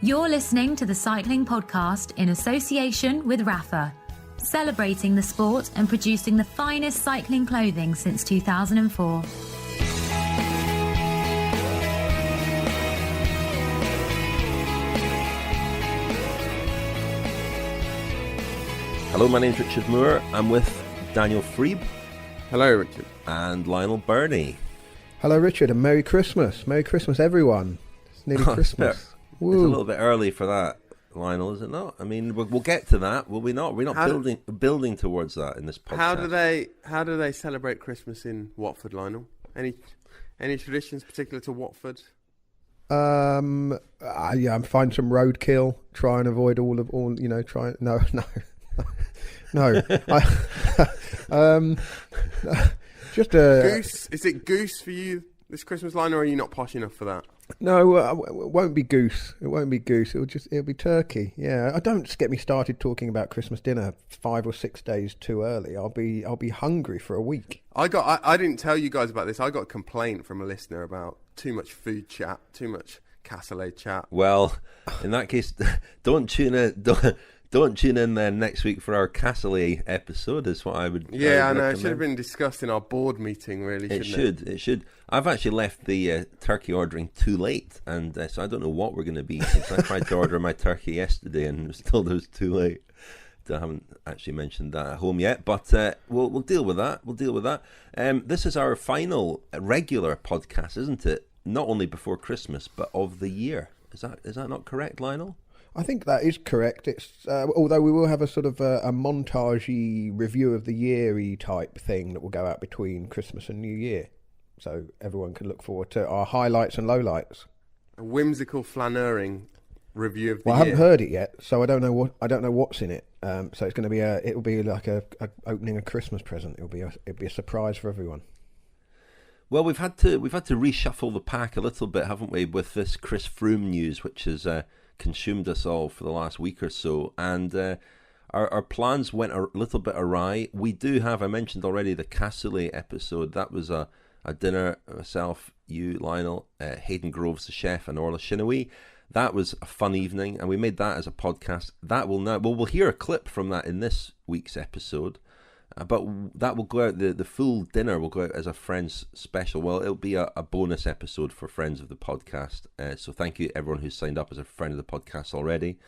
You're listening to the Cycling Podcast in association with Rapha, celebrating the sport and producing the finest cycling clothing since 2004. Hello, my name's Richard Moore. I'm with Daniel Friebe. Hello, Richard. And Lionel Birnie. Hello, Richard, and Merry Christmas. Merry Christmas, everyone. It's nearly Christmas. It's a little bit early for that, Lionel, is it not? I mean, we'll get to that, will we not? We're not building towards that in this podcast. How do they celebrate Christmas in Watford, Lionel? Any traditions particular to Watford? I'm find some roadkill. Try and avoid no. Just goose. Is it goose for you this Christmas, Lionel, or are you not posh enough for that? No, it won't be goose. It won't be goose. It'll be turkey. Yeah, don't get me started talking about Christmas dinner 5 or 6 days too early. I'll be hungry for a week. I didn't tell you guys about this. I got a complaint from a listener about too much food chat, too much cassoulet chat. Well, in that case, don't tune in. Don't tune in then next week for our cassoulet episode, is what I would Yeah, I know. It should have been discussed in our board meeting, really, shouldn't it? It should. I've actually left the turkey ordering too late, and so I don't know what we're going to be, since I tried to order my turkey yesterday and was told it was too late. I haven't actually mentioned that at home yet, but we'll deal with that. This is our final regular podcast, isn't it? Not only before Christmas, but of the year. Is that not correct, Lionel? I think that is correct. It's although we will have a sort of a montagey review of the year-y type thing that will go out between Christmas and New Year, so everyone can look forward to our highlights and lowlights. A whimsical flaneuring review of the year. I haven't heard it yet, so I don't know what's in it. So it's going to be it'll be like a opening a Christmas present. It'll be a surprise for everyone. Well, we've had to reshuffle the pack a little bit, haven't we, with this Chris Froome news, which is consumed us all for the last week or so, and our plans went a little bit awry. We do have, I mentioned already, the cassoulet episode. That was a dinner, myself, you, Lionel, Hayden Groves, the chef, and Orla Shinawee. That was a fun evening, and we made that as a podcast. That will now, we'll hear a clip from that in this week's episode, but that will go out, the full dinner will go out as a Friends special. Well, it'll be a bonus episode for Friends of the Podcast. So thank you everyone who's signed up as a friend of the podcast already.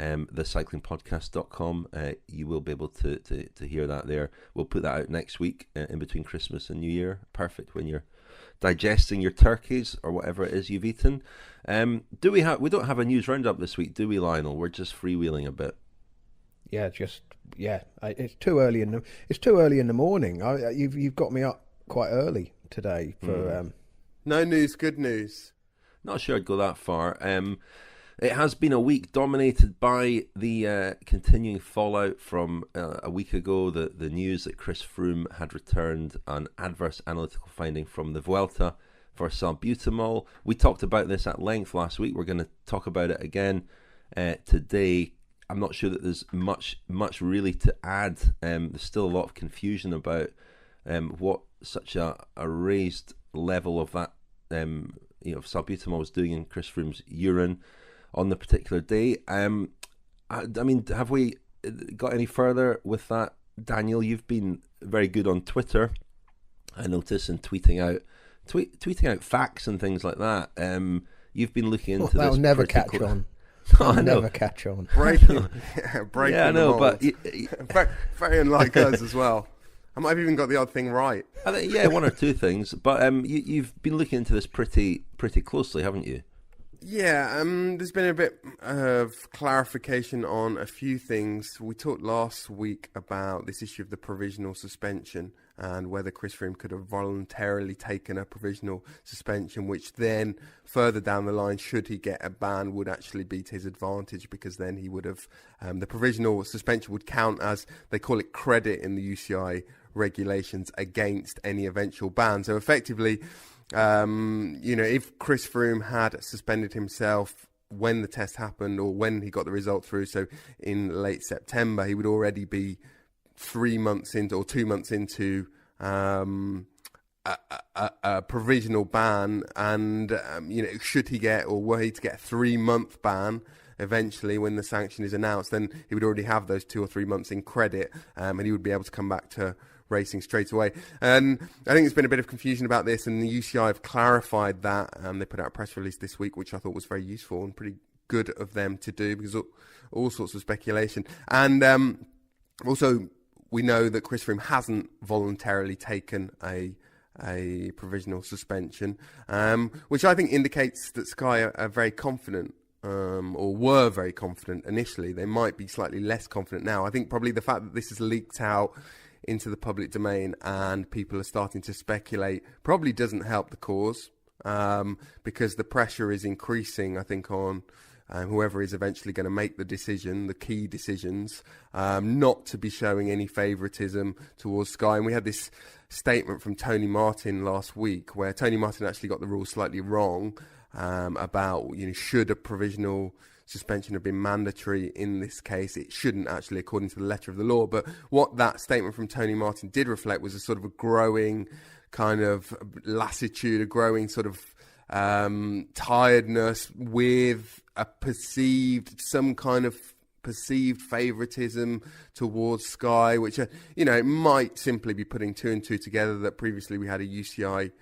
Thecyclingpodcast.com. You will be able to hear that there. We'll put that out next week in between Christmas and New Year. Perfect when you're digesting your turkeys or whatever it is you've eaten. We don't have a news roundup this week, do we, Lionel? We're just freewheeling a bit. It's too early in the morning. You've got me up quite early today for no news, good news. Not sure I'd go that far. It has been a week dominated by the continuing fallout from a week ago, the news that Chris Froome had returned an adverse analytical finding from the Vuelta for Salbutamol. We talked about this at length last week. We're going to talk about it again today. I'm not sure that there's much really to add. There's still a lot of confusion about what such a raised level of that salbutamol was doing in Chris Froome's urine on the particular day. I mean, have we got any further with that, Daniel? You've been very good on Twitter, I notice, and tweeting out facts and things like that. You've been looking into this. That'll never catch on. Never catch on. Breaking. Yeah, I know, but very unlike us as well. I might have even got the odd thing right. I think, one or two things. But you've been looking into this pretty closely, haven't you? Yeah, there's been a bit of clarification on a few things. We talked last week about this issue of the provisional suspension and whether Chris Froome could have voluntarily taken a provisional suspension, which then further down the line, should he get a ban, would actually be to his advantage, because then he would have, the provisional suspension would count as, they call it credit in the UCI regulations, against any eventual ban. So effectively, if Chris Froome had suspended himself when the test happened or when he got the result through, so in late September, he would already be 3 months into or 2 months into a provisional ban, and should he get, or were he to get a 3-month ban eventually when the sanction is announced, then he would already have those 2 or 3 months in credit, and he would be able to come back to racing straight away. And I think there's been a bit of confusion about this, and the UCI have clarified that. They put out a press release this week, which I thought was very useful and pretty good of them to do, because all sorts of speculation. And also, we know that Chris Froome hasn't voluntarily taken a provisional suspension, which I think indicates that Sky are very confident, or were very confident initially. They might be slightly less confident now. I think probably the fact that this has leaked out into the public domain and people are starting to speculate probably doesn't help the cause, because the pressure is increasing, I think, on whoever is eventually going to make the decision, the key decisions, not to be showing any favouritism towards Sky. And we had this statement from Tony Martin last week, where Tony Martin actually got the rules slightly wrong, about, should a provisional suspension have been mandatory in this case. It shouldn't, actually, according to the letter of the law. But what that statement from Tony Martin did reflect was a sort of a growing kind of lassitude, a growing sort of tiredness with some kind of perceived favouritism towards Sky, which, it might simply be putting 2 and 2 together, that previously we had a UCI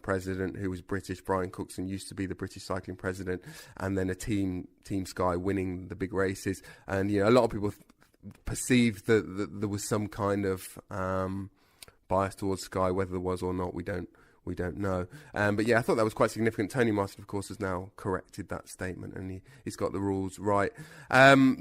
president who was British. Brian Cookson used to be the British cycling president, and then a team Sky winning the big races. And a lot of people perceived that there was some kind of bias towards Sky. Whether there was or not, we don't know. But yeah, I thought that was quite significant. Tony Martin, of course, has now corrected that statement, and he's got the rules right.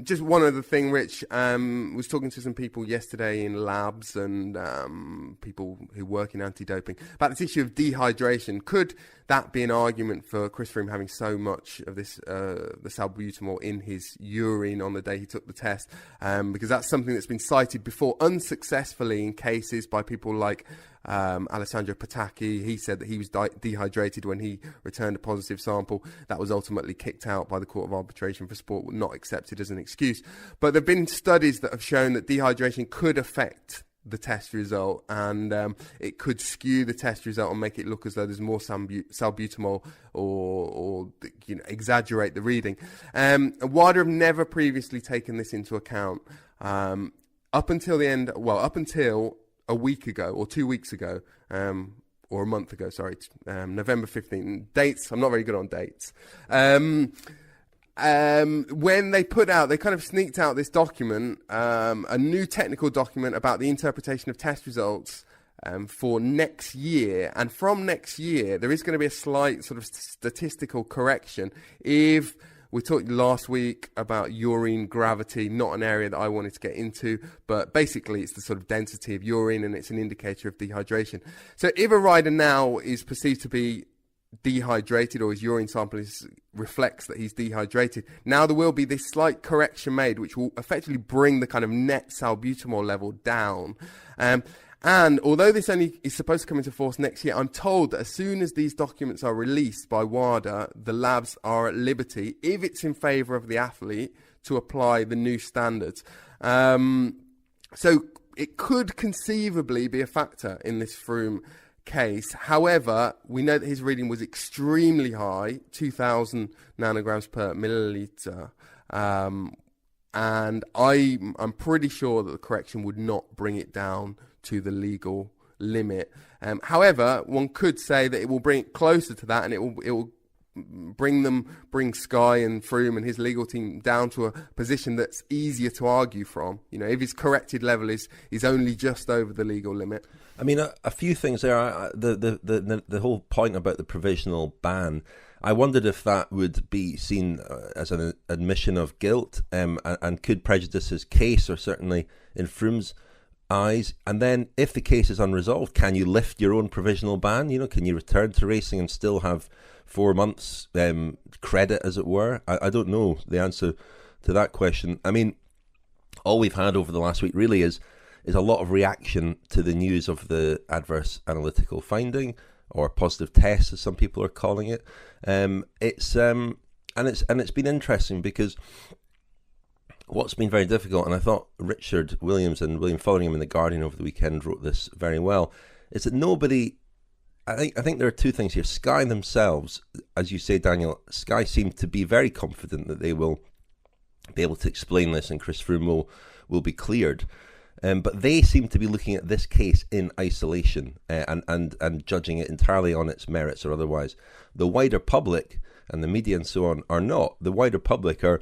Just one other thing, Rich, was talking to some people yesterday in labs and people who work in anti-doping about this issue of dehydration. Could that be an argument for Chris Froome having so much of this, the Salbutamol in his urine on the day he took the test? Because that's something that's been cited before unsuccessfully in cases by people like Alessandro Patacchi. He said that he was dehydrated when he returned a positive sample. That was ultimately kicked out by the Court of Arbitration for Sport, not accepted as an excuse. But there have been studies that have shown that dehydration could affect the test result, and it could skew the test result and make it look as though there's more salbutamol, or exaggerate the reading. WADA have never previously taken this into account up until a week ago, or 2 weeks ago, or a month ago, November 15th. Dates, I'm not very good on dates. When they kind of sneaked out this document, a new technical document about the interpretation of test results for next year. And from next year, there is going to be a slight sort of statistical correction. If we talked last week about urine gravity, not an area that I wanted to get into, but basically it's the sort of density of urine, and it's an indicator of dehydration. So if a rider now is perceived to be dehydrated, or his urine sample reflects that he's dehydrated, now there will be this slight correction made, which will effectively bring the kind of net salbutamol level down. And although this only is supposed to come into force next year, I'm told that as soon as these documents are released by WADA, the labs are at liberty, if it's in favour of the athlete, to apply the new standards. So it could conceivably be a factor in this Froome case. However, we know that his reading was extremely high, 2,000 nanograms per milliliter. And I'm pretty sure that the correction would not bring it down to the legal limit. However, one could say that it will bring it closer to that, and it will bring Sky and Froome and his legal team down to a position that's easier to argue from. If his corrected level is only just over the legal limit. I mean, a few things there. The whole point about the provisional ban, I wondered if that would be seen as an admission of guilt, and could prejudice his case, or certainly in Froome's eyes. And then, if the case is unresolved, can you lift your own provisional ban? Can you return to racing and still have 4 months credit, as it were? I don't know the answer to that question. I mean, all we've had over the last week really is a lot of reaction to the news of the adverse analytical finding, or positive test, as some people are calling it. It's been interesting, because what's been very difficult, and I thought Richard Williams and William Fotheringham in The Guardian over the weekend wrote this very well, is that nobody I think there are two things here. Sky themselves, as you say, Daniel, Sky seem to be very confident that they will be able to explain this and Chris Froome will be cleared. But they seem to be looking at this case in isolation and judging it entirely on its merits or otherwise. The wider public and the media and so on are not. The wider public are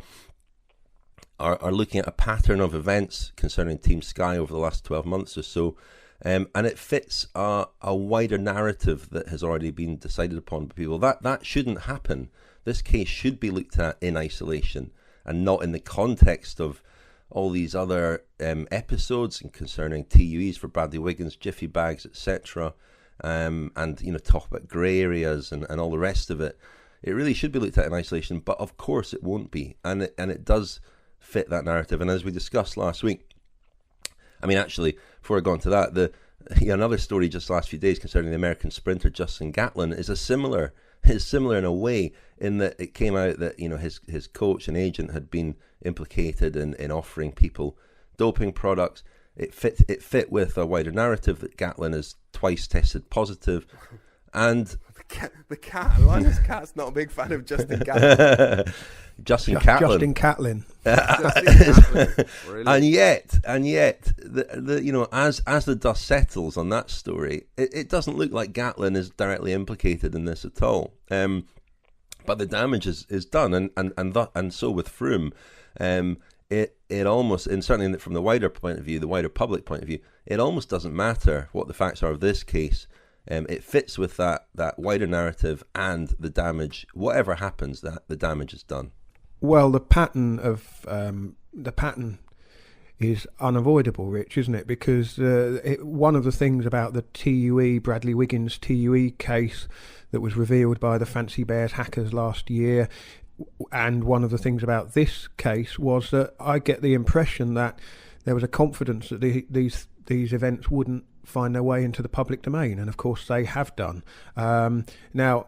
looking at a pattern of events concerning Team Sky over the last 12 months or so. And it fits a wider narrative that has already been decided upon by people. That shouldn't happen. This case should be looked at in isolation and not in the context of all these other episodes concerning TUEs for Bradley Wiggins, Jiffy Bags, etc. And talk about grey areas and all the rest of it. It really should be looked at in isolation, but of course it won't be. And it does fit that narrative. And as we discussed last week, I mean, actually, before I go on to that, another story just the last few days concerning the American sprinter Justin Gatlin is similar in a way, in that it came out that his coach and agent had been implicated in offering people doping products. It fit with a wider narrative that Gatlin has twice tested positive, and Linus Cat's not a big fan of Justin Gatlin. Justin Catlin. Really? And yet, as the dust settles on that story, it doesn't look like Gatlin is directly implicated in this at all. But the damage is done, and so with Froome, it almost, and certainly from the wider point of view, the wider public point of view, it almost doesn't matter what the facts are of this case. It fits with that wider narrative, and the damage, whatever happens, that the damage is done. Well, the pattern is unavoidable, Rich, isn't it? Because one of the things about the TUE, Bradley Wiggins TUE case that was revealed by the Fancy Bears hackers last year, and one of the things about this case was that I get the impression that there was a confidence that these events wouldn't find their way into the public domain, and of course they have done. Now,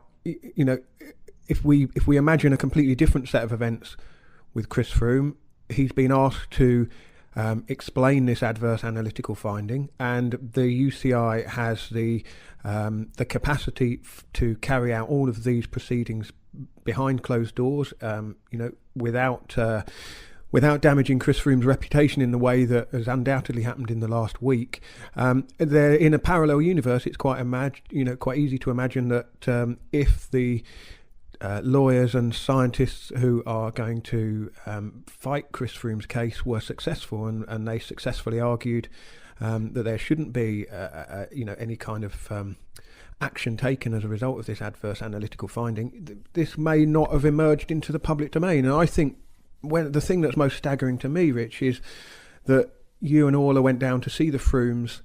if we imagine a completely different set of events with Chris Froome, he's been asked to explain this adverse analytical finding, and the UCI has the capacity to carry out all of these proceedings behind closed doors, without damaging Chris Froome's reputation in the way that has undoubtedly happened in the last week. There, in a parallel universe, it's quite easy to imagine that if the lawyers and scientists who are going to fight Chris Froome's case were successful, and they successfully argued that there shouldn't be any kind of action taken as a result of this adverse analytical finding, this may not have emerged into the public domain. And I think the thing that's most staggering to me, Rich, is that you and Orla went down to see the Froomes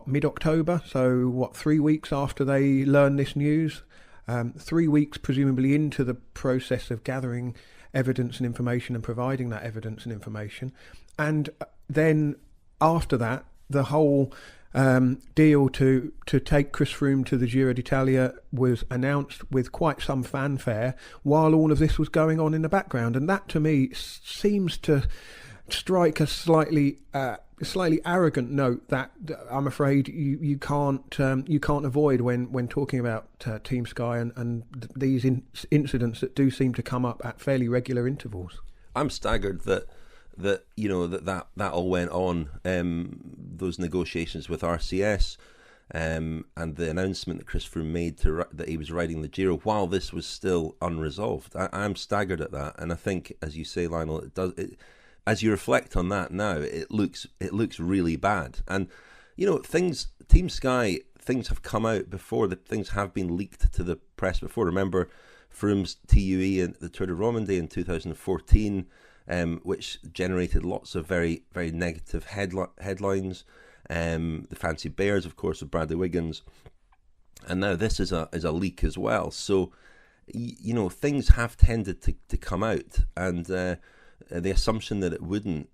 mid-October, so 3 weeks after they learned this news, 3 weeks presumably into the process of gathering evidence and information and providing that evidence and information. And then after that, the whole deal to take Chris Froome to the Giro d'Italia was announced with quite some fanfare while all of this was going on in the background, and that to me seems to strike a slightly arrogant note that I'm afraid you can't avoid when talking about Team Sky and these incidents that do seem to come up at fairly regular intervals. I'm staggered that all went on, those negotiations with RCS, and the announcement that Chris Froome made that he was riding the Giro while this was still unresolved. I'm staggered at that, and I think, as you say, Lionel, as you reflect on that now, it looks really bad. And Team Sky, things have come out before, that things have been leaked to the press before. Remember Froome's TUE and the Tour de Romandie in 2014. Which generated lots of very, very negative headlines. The Fancy Bears, of course, of Bradley Wiggins, and now this is a leak as well. So, things have tended to come out, and the assumption that it wouldn't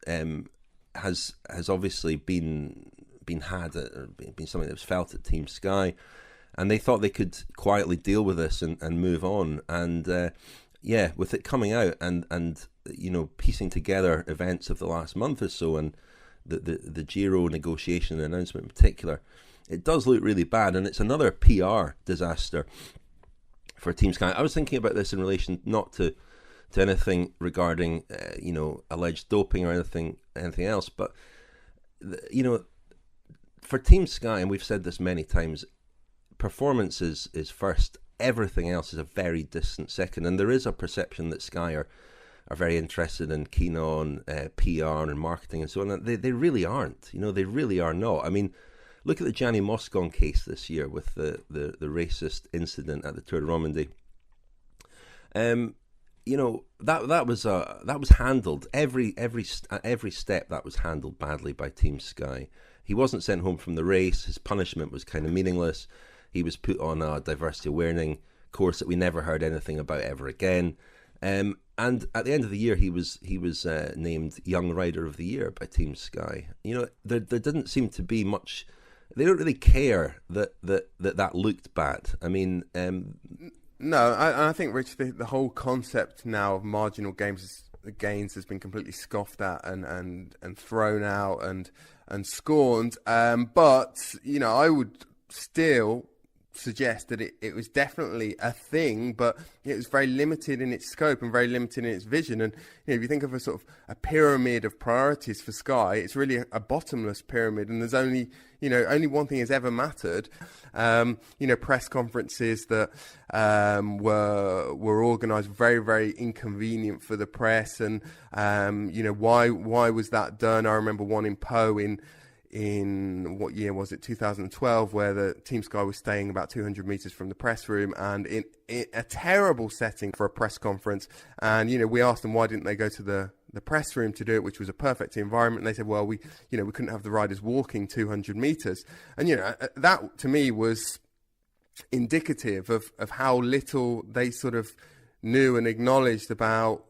has obviously been something that was felt at Team Sky, and they thought they could quietly deal with this and move on. And with it coming out and piecing together events of the last month or so, and the Giro negotiation and announcement in particular, it does look really bad, and it's another PR disaster for Team Sky. I was thinking about this in relation not to anything regarding alleged doping or anything else, but for Team Sky, and we've said this many times, performance is first. Everything else is a very distant second, and there is a perception that Sky are very interested and keen on PR and marketing and so on. They really aren't. They really are not. I mean, look at the Gianni Moscon case this year with the racist incident at the Tour de Romandie. That was handled every step. That was handled badly by Team Sky. He wasn't sent home from the race. His punishment was kind of meaningless. He was put on a diversity awareness course that we never heard anything about ever again. And at the end of the year, he was named Young Rider of the Year by Team Sky. There didn't seem to be much. They don't really care that looked bad. I mean, no, I think, Rich, the whole concept now of marginal gains has been completely scoffed at and thrown out and scorned. But I would still suggest that it was definitely a thing, but it was very limited in its scope and very limited in its vision. And if you think of a sort of a pyramid of priorities for Sky, it's really a bottomless pyramid, and there's only one thing has ever mattered. Press conferences that were organised very, very inconvenient for the press, and why was that done? I remember one in Po in what year was it, 2012, where the Team Sky was staying about 200 metres from the press room, and in a terrible setting for a press conference. And we asked them why didn't they go to the press room to do it, which was a perfect environment. And they said, well, we couldn't have the riders walking 200 metres. And that to me was indicative of how little they sort of knew and acknowledged about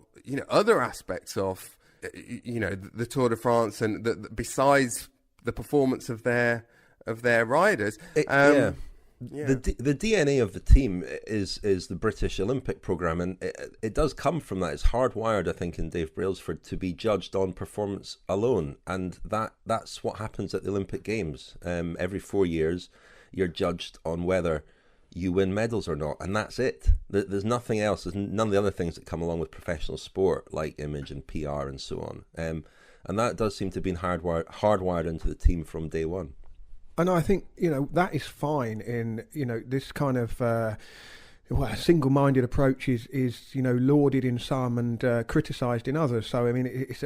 other aspects of the Tour de France, and besides the performance of their riders. The DNA of the team is the British Olympic programme, and it does come from that. It's hardwired, I think, in Dave Brailsford to be judged on performance alone, and that's what happens at the Olympic Games. Every 4 years, you're judged on whether you win medals or not, and that's it. There's nothing else. There's none of the other things that come along with professional sport, like image and PR and so on. And that does seem to have been hardwired into the team from day one. And I think, that is fine in, this kind of single-minded approach is lauded in some and criticised in others. So, I mean, it's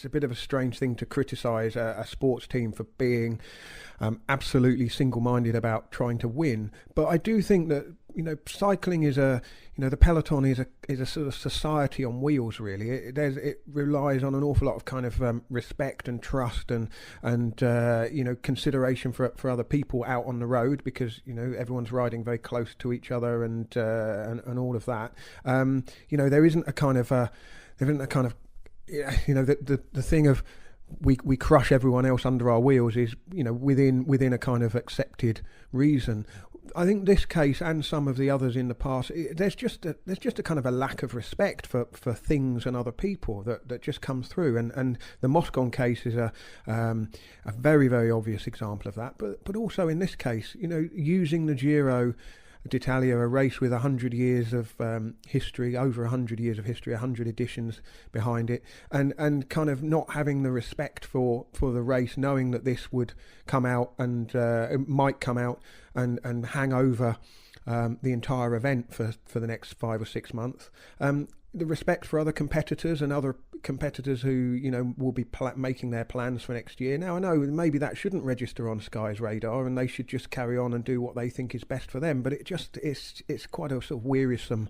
a bit of a strange thing to criticise a sports team for being absolutely single-minded about trying to win. But I do think that, cycling is the peloton is a sort of society on wheels, really. It relies on an awful lot of kind of respect and trust and consideration for other people out on the road, because everyone's riding very close to each other and all of that. There isn't a kind of the thing of we crush everyone else under our wheels is within a kind of accepted reason. I think this case and some of the others in the past, there's just a kind of a lack of respect for things and other people that just comes through, and the Moscon case is a very, very obvious example of that. But also in this case, using the Giro d'Italia, a race with 100 years of history, over 100 years of history, 100 editions behind it, and kind of not having the respect for the race, knowing that this would come out and it might come out and hang over the entire event for the next 5 or 6 months. The respect for other competitors and other competitors who will be making their plans for next year. Now I know maybe that shouldn't register on Sky's radar, and they should just carry on and do what they think is best for them. But it's quite a sort of wearisome,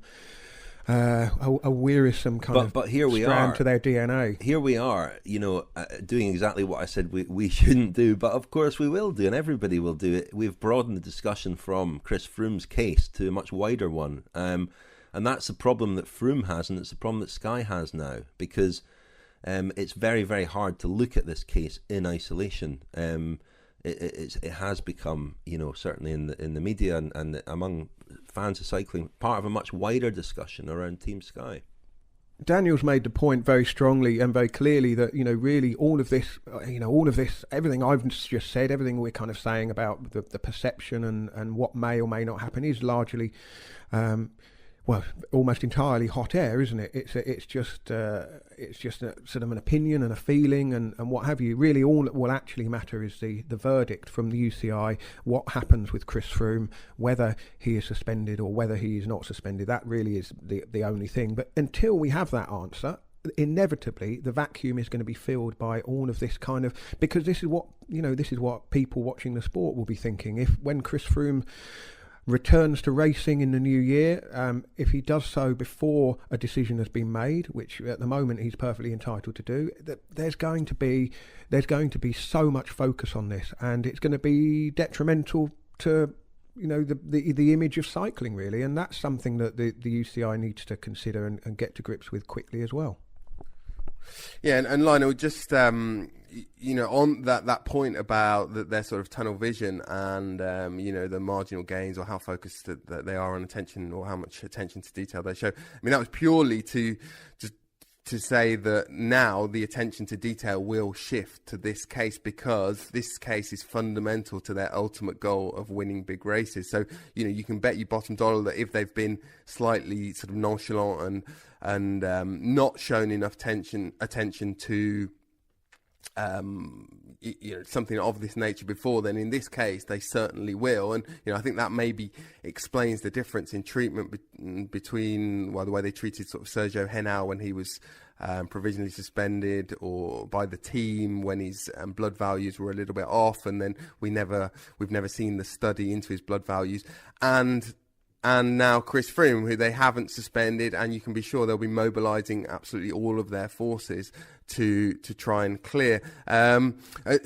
wearisome kind but here we strand are to their DNA. Here we are, doing exactly what I said we shouldn't do, but of course we will do, and everybody will do it. We've broadened the discussion from Chris Froome's case to a much wider one. And that's the problem that Froome has, and it's the problem that Sky has now, because it's very, very hard to look at this case in isolation. It has become, certainly in the media and among fans of cycling, part of a much wider discussion around Team Sky. Daniel's made the point very strongly and very clearly that, really all of this, everything I've just said, everything we're kind of saying about the perception and what may or may not happen is largely, almost entirely hot air, isn't it? It's just a sort of an opinion and a feeling and what have you. Really, all that will actually matter is the verdict from the UCI, what happens with Chris Froome, whether he is suspended or whether he is not suspended. That really is the only thing. But until we have that answer, inevitably the vacuum is going to be filled by all of this kind of, because this is what people watching the sport will be thinking. When Chris Froome returns to racing in the new year, if he does so before a decision has been made, which at the moment he's perfectly entitled to do, there's going to be so much focus on this, and it's going to be detrimental to the image of cycling, really, and that's something that the UCI needs to consider and get to grips with quickly as well. Yeah, and Lionel, just on that point about their sort of tunnel vision and the marginal gains or how focused that they are on attention or how much attention to detail they show. I mean, that was purely to say that now the attention to detail will shift to this case, because this case is fundamental to their ultimate goal of winning big races. So, you can bet your bottom dollar that if they've been slightly sort of nonchalant and not shown enough attention to something of this nature before, then in this case they certainly will. And I think that maybe explains the difference in treatment between the way they treated sort of Sergio Henao when he was provisionally suspended, or by the team when his blood values were a little bit off, and then we've never seen the study into his blood values, and now Chris Froome, who they haven't suspended, and you can be sure they'll be mobilising absolutely all of their forces to try and clear.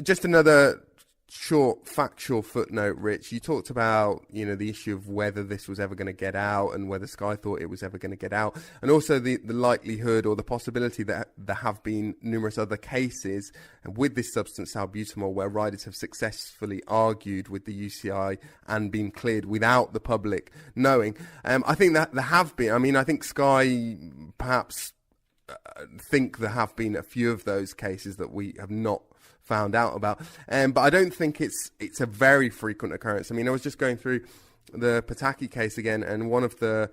Just another short factual footnote, Rich. You talked about the issue of whether this was ever going to get out and whether Sky thought it was ever going to get out, and also the likelihood or the possibility that there have been numerous other cases with this substance, salbutamol, where riders have successfully argued with the UCI and been cleared without the public knowing. I think that there have been. I mean, I think Sky perhaps think there have been a few of those cases that we have not found out about, but I don't think it's a very frequent occurrence. I mean, I was just going through the Pataki case again, and one of the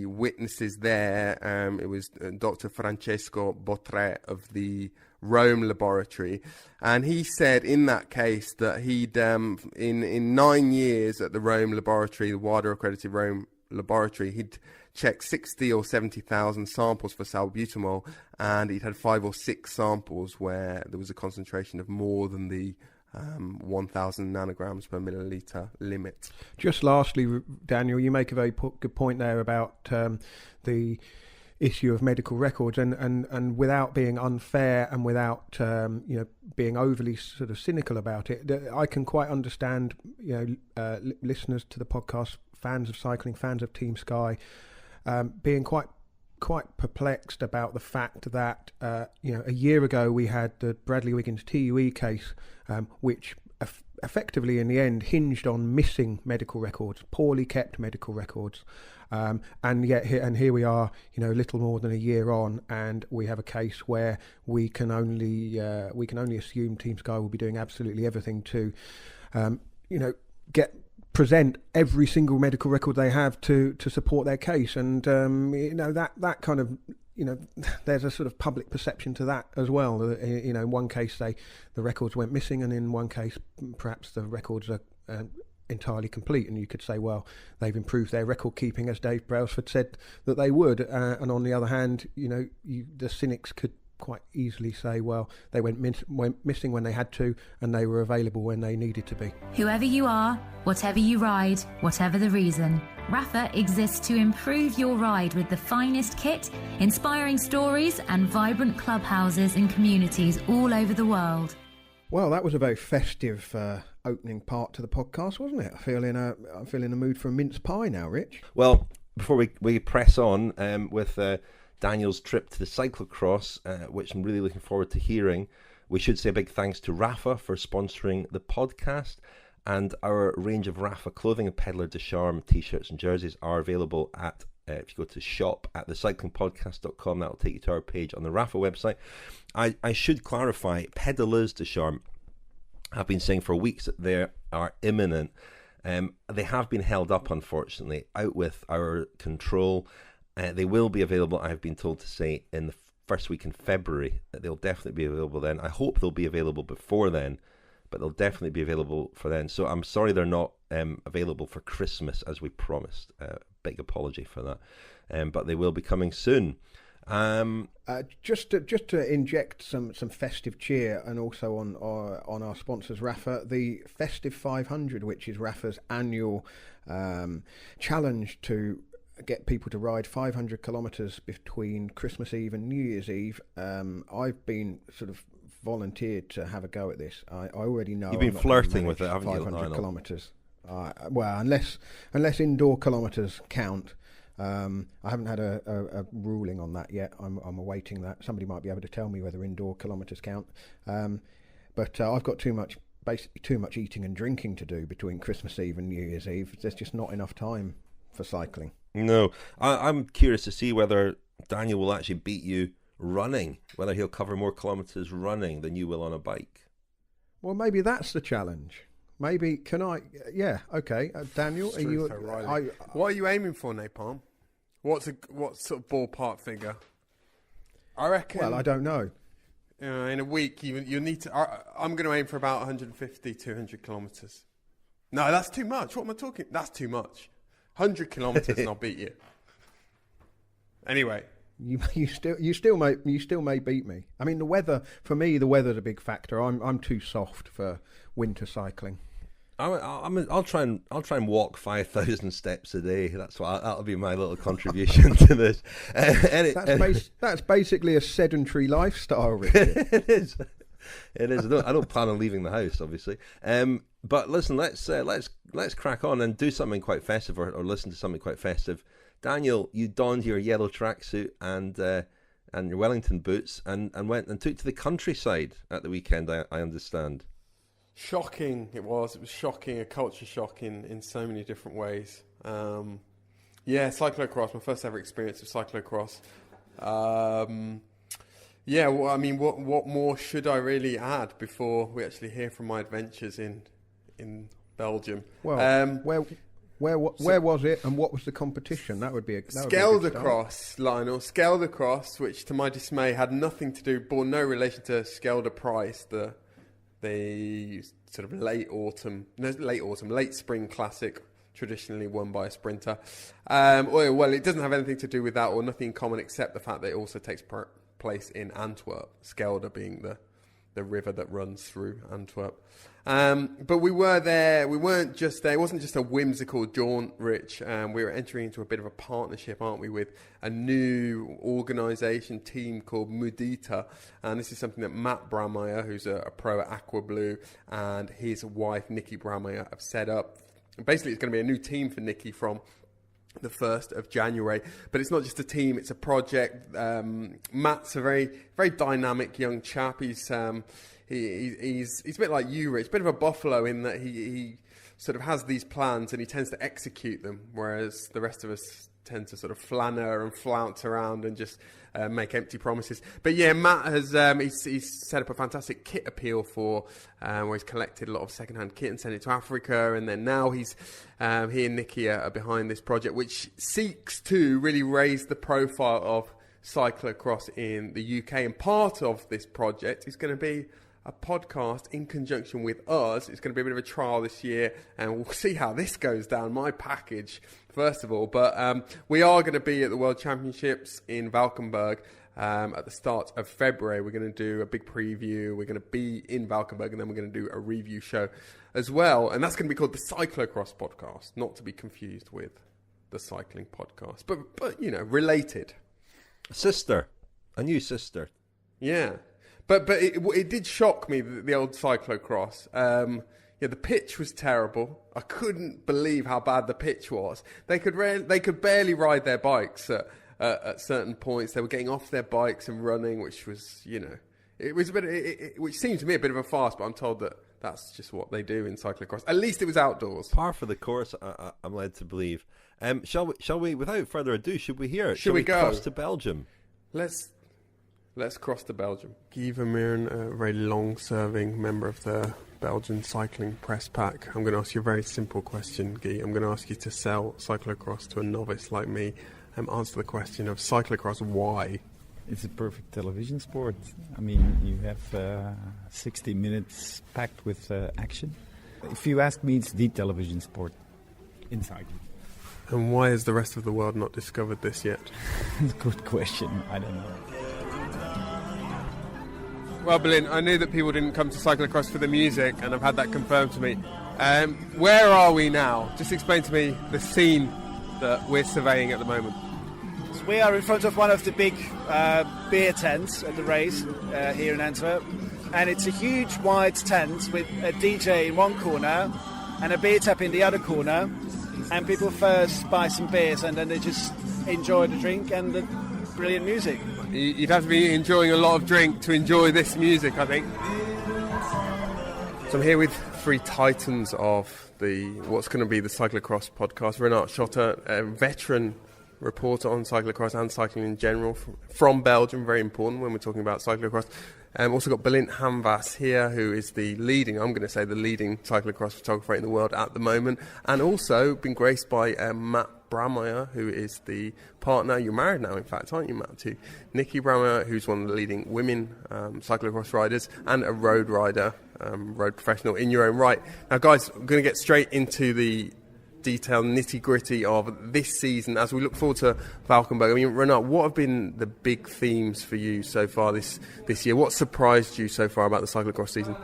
witnesses there, it was Dr. Francesco Botre of the Rome laboratory, and he said in that case that he'd in 9 years at the Rome laboratory, the WADA accredited Rome laboratory, he'd checked 60 or 70,000 samples for salbutamol, and he'd had 5 or 6 samples where there was a concentration of more than the 1,000 nanograms per milliliter limit. Just lastly, Daniel, you make a very good point there about the issue of medical records, and without being unfair and without being overly sort of cynical about it, I can quite understand listeners to the podcast, fans of cycling, fans of Team Sky, being quite perplexed about the fact that a year ago we had the Bradley Wiggins TUE case, which effectively in the end hinged on missing medical records, poorly kept medical records, and here we are, a little more than a year on, and we have a case where we can only assume Team Sky will be doing absolutely everything to present every single medical record they have to support their case, and that kind of there's a sort of public perception to that as well. In one case the records went missing, and in one case perhaps the records are entirely complete, and you could say, well, they've improved their record keeping, as Dave Brailsford said that they would, and on the other hand, the cynics could quite easily say, well, they went missing when they had to, and they were available when they needed to be. Whoever you are, whatever you ride, whatever the reason, Rapha exists to improve your ride with the finest kit, inspiring stories, and vibrant clubhouses and communities all over the world. Well, that was a very festive opening part to the podcast, wasn't it? I feel in a mood for a mince pie now, Rich. Well, before we press on with Daniel's trip to the cyclocross, which I'm really looking forward to hearing, we should say a big thanks to Rapha for sponsoring the podcast, and our range of Rapha clothing and Peddler de Charme t-shirts and jerseys are available at if you go to shop at thecyclingpodcast.com, that'll take you to our page on the Rapha website. I should clarify, Pedaleurs de Charme have been saying for weeks that they are imminent. They have been held up, unfortunately, out with our control. They will be available, I've been told to say, in the first week in February. They'll definitely be available then. I hope they'll be available before then, but they'll definitely be available for then. So I'm sorry they're not available for Christmas as we promised. Big apology for that. But they will be coming soon. Just to inject some festive cheer, and also on our sponsors Rapha, the Festive 500, which is Rapha's annual challenge to get people to ride 500 kilometres between Christmas Eve and New Year's Eve. I've been sort of volunteered to have a go at this. I already know you've been flirting with it, haven't you? 500 kilometres. Well, unless indoor kilometres count. I haven't had a ruling on that yet. I'm awaiting that. Somebody might be able to tell me whether indoor kilometres count. But I've got basically too much eating and drinking to do between Christmas Eve and New Year's Eve. There's just not enough time for cycling. No, I'm curious to see whether Daniel will actually beat you running, whether he'll cover more kilometres running than you will on a bike. Well, maybe that's the challenge. Maybe, can I? Yeah, okay. Daniel, are you? What are you aiming for, Napalm? What sort of ballpark figure? I reckon. Well, I don't know. In a week, you need to. I'm going to aim for about 150, 200 kilometres. No, that's too much. What am I talking? That's too much. 100 kilometres and I'll beat you. Anyway. You still may beat me. I mean, the weather, for me, the weather's a big factor. I'm too soft for winter cycling. I'll try and walk 5,000 steps a day. That'll be my little contribution to this. That's basically a sedentary lifestyle, Richard. It is. I don't plan on leaving the house, obviously. But listen, let's crack on and do something quite festive, or listen to something quite festive. Daniel, you donned your yellow tracksuit and your Wellington boots and went and took to the countryside at the weekend. I understand. Shocking it was. It was shocking, a culture shock in so many different ways. Cyclocross, my first ever experience of cyclocross. Well, I mean, what more should I really add before we actually hear from my adventures in Belgium? Well, where was it, and what was the competition? That would be a Scheldecross, Lionel. Scheldecross, which to my dismay had nothing to do, bore no relation to Schelde Price, the sort of late spring classic, traditionally won by a sprinter. Well, it doesn't have anything to do with that, or nothing in common except the fact that it also takes place in Antwerp, Schelde being the river that runs through Antwerp. But we were there. We weren't just there. It wasn't just a whimsical jaunt, Rich. We were entering into a bit of a partnership, aren't we, with a new organisation team called Mudita. And this is something that Matt Brameyer, who's a pro at Aqua Blue, and his wife, Nikki Brameyer, have set up. And basically, it's going to be a new team for Nikki from the 1st of January. But it's not just a team, it's a project. Matt's a very, very dynamic young chap. He's a bit like you, Rich, a bit of a buffalo in that he sort of has these plans and he tends to execute them, whereas the rest of us tend to sort of flanner and flounce around and just make empty promises. But yeah, Matt has he's set up a fantastic kit appeal for where he's collected a lot of secondhand kit and sent it to Africa, and then now he and Nikki are behind this project, which seeks to really raise the profile of cyclocross in the UK. And part of this project is going to be a podcast in conjunction with us. It's going to be a bit of a trial this year, and we'll see how this goes down. My package, first of all, but we are going to be at the World Championships in Valkenburg at the start of February. We're going to do a big preview. We're going to be in Valkenburg, and then we're going to do a review show as well, and that's going to be called the Cyclocross Podcast, not to be confused with the Cycling Podcast, but you know, related. A new sister. Yeah. But it did shock me, the old cyclocross. The pitch was terrible. I couldn't believe how bad the pitch was. They could barely ride their bikes at certain points. They were getting off their bikes and running, which was, it was a bit. Which seemed to me a bit of a farce. But I'm told that that's just what they do in cyclocross. At least it was outdoors. Par for the course, I'm led to believe. Shall we? Without further ado, should we hear it? Should we go? Cross to Belgium? Let's cross to Belgium. Guy Vermeuren, a very long-serving member of the Belgian cycling press pack. I'm going to ask you a very simple question, Guy. I'm going to ask you to sell cyclocross to a novice like me. Answer the question of cyclocross, why? It's a perfect television sport. I mean, you have 60 minutes packed with action. If you ask me, it's the television sport in cycling. And why has the rest of the world not discovered this yet? Good question. I don't know. Well, Berlin, I knew that people didn't come to cyclocross for the music, and I've had that confirmed to me. Where are we now? Just explain to me the scene that we're surveying at the moment. So we are in front of one of the big beer tents at the race here in Antwerp, and it's a huge wide tent with a DJ in one corner and a beer tap in the other corner, and people first buy some beers and then they just enjoy the drink and the brilliant music. You'd have to be enjoying a lot of drink to enjoy this music, I think. So I'm here with three titans of what's going to be the Cyclocross podcast. Renat Schotter, a veteran reporter on cyclocross and cycling in general from Belgium, very important when we're talking about cyclocross. Also got Berlin Hamvas here, who is the leading cyclocross photographer in the world at the moment, and also been graced by Matt Brammeyer, who is the partner, you're married now in fact, aren't you, Matt, to Nikki Brammeyer, who's one of the leading women cyclocross riders and a road rider, road professional in your own right. Now guys, I'm going to get straight into the detailed nitty-gritty of this season as we look forward to Valkenburg. I mean, Renat, what have been the big themes for you so far this year? What surprised you so far about the cyclocross season?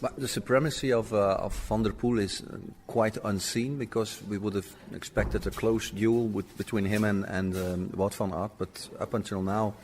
But the supremacy of Van der Poel is quite unseen, because we would have expected a close duel between him and Wout van Aert, but up until now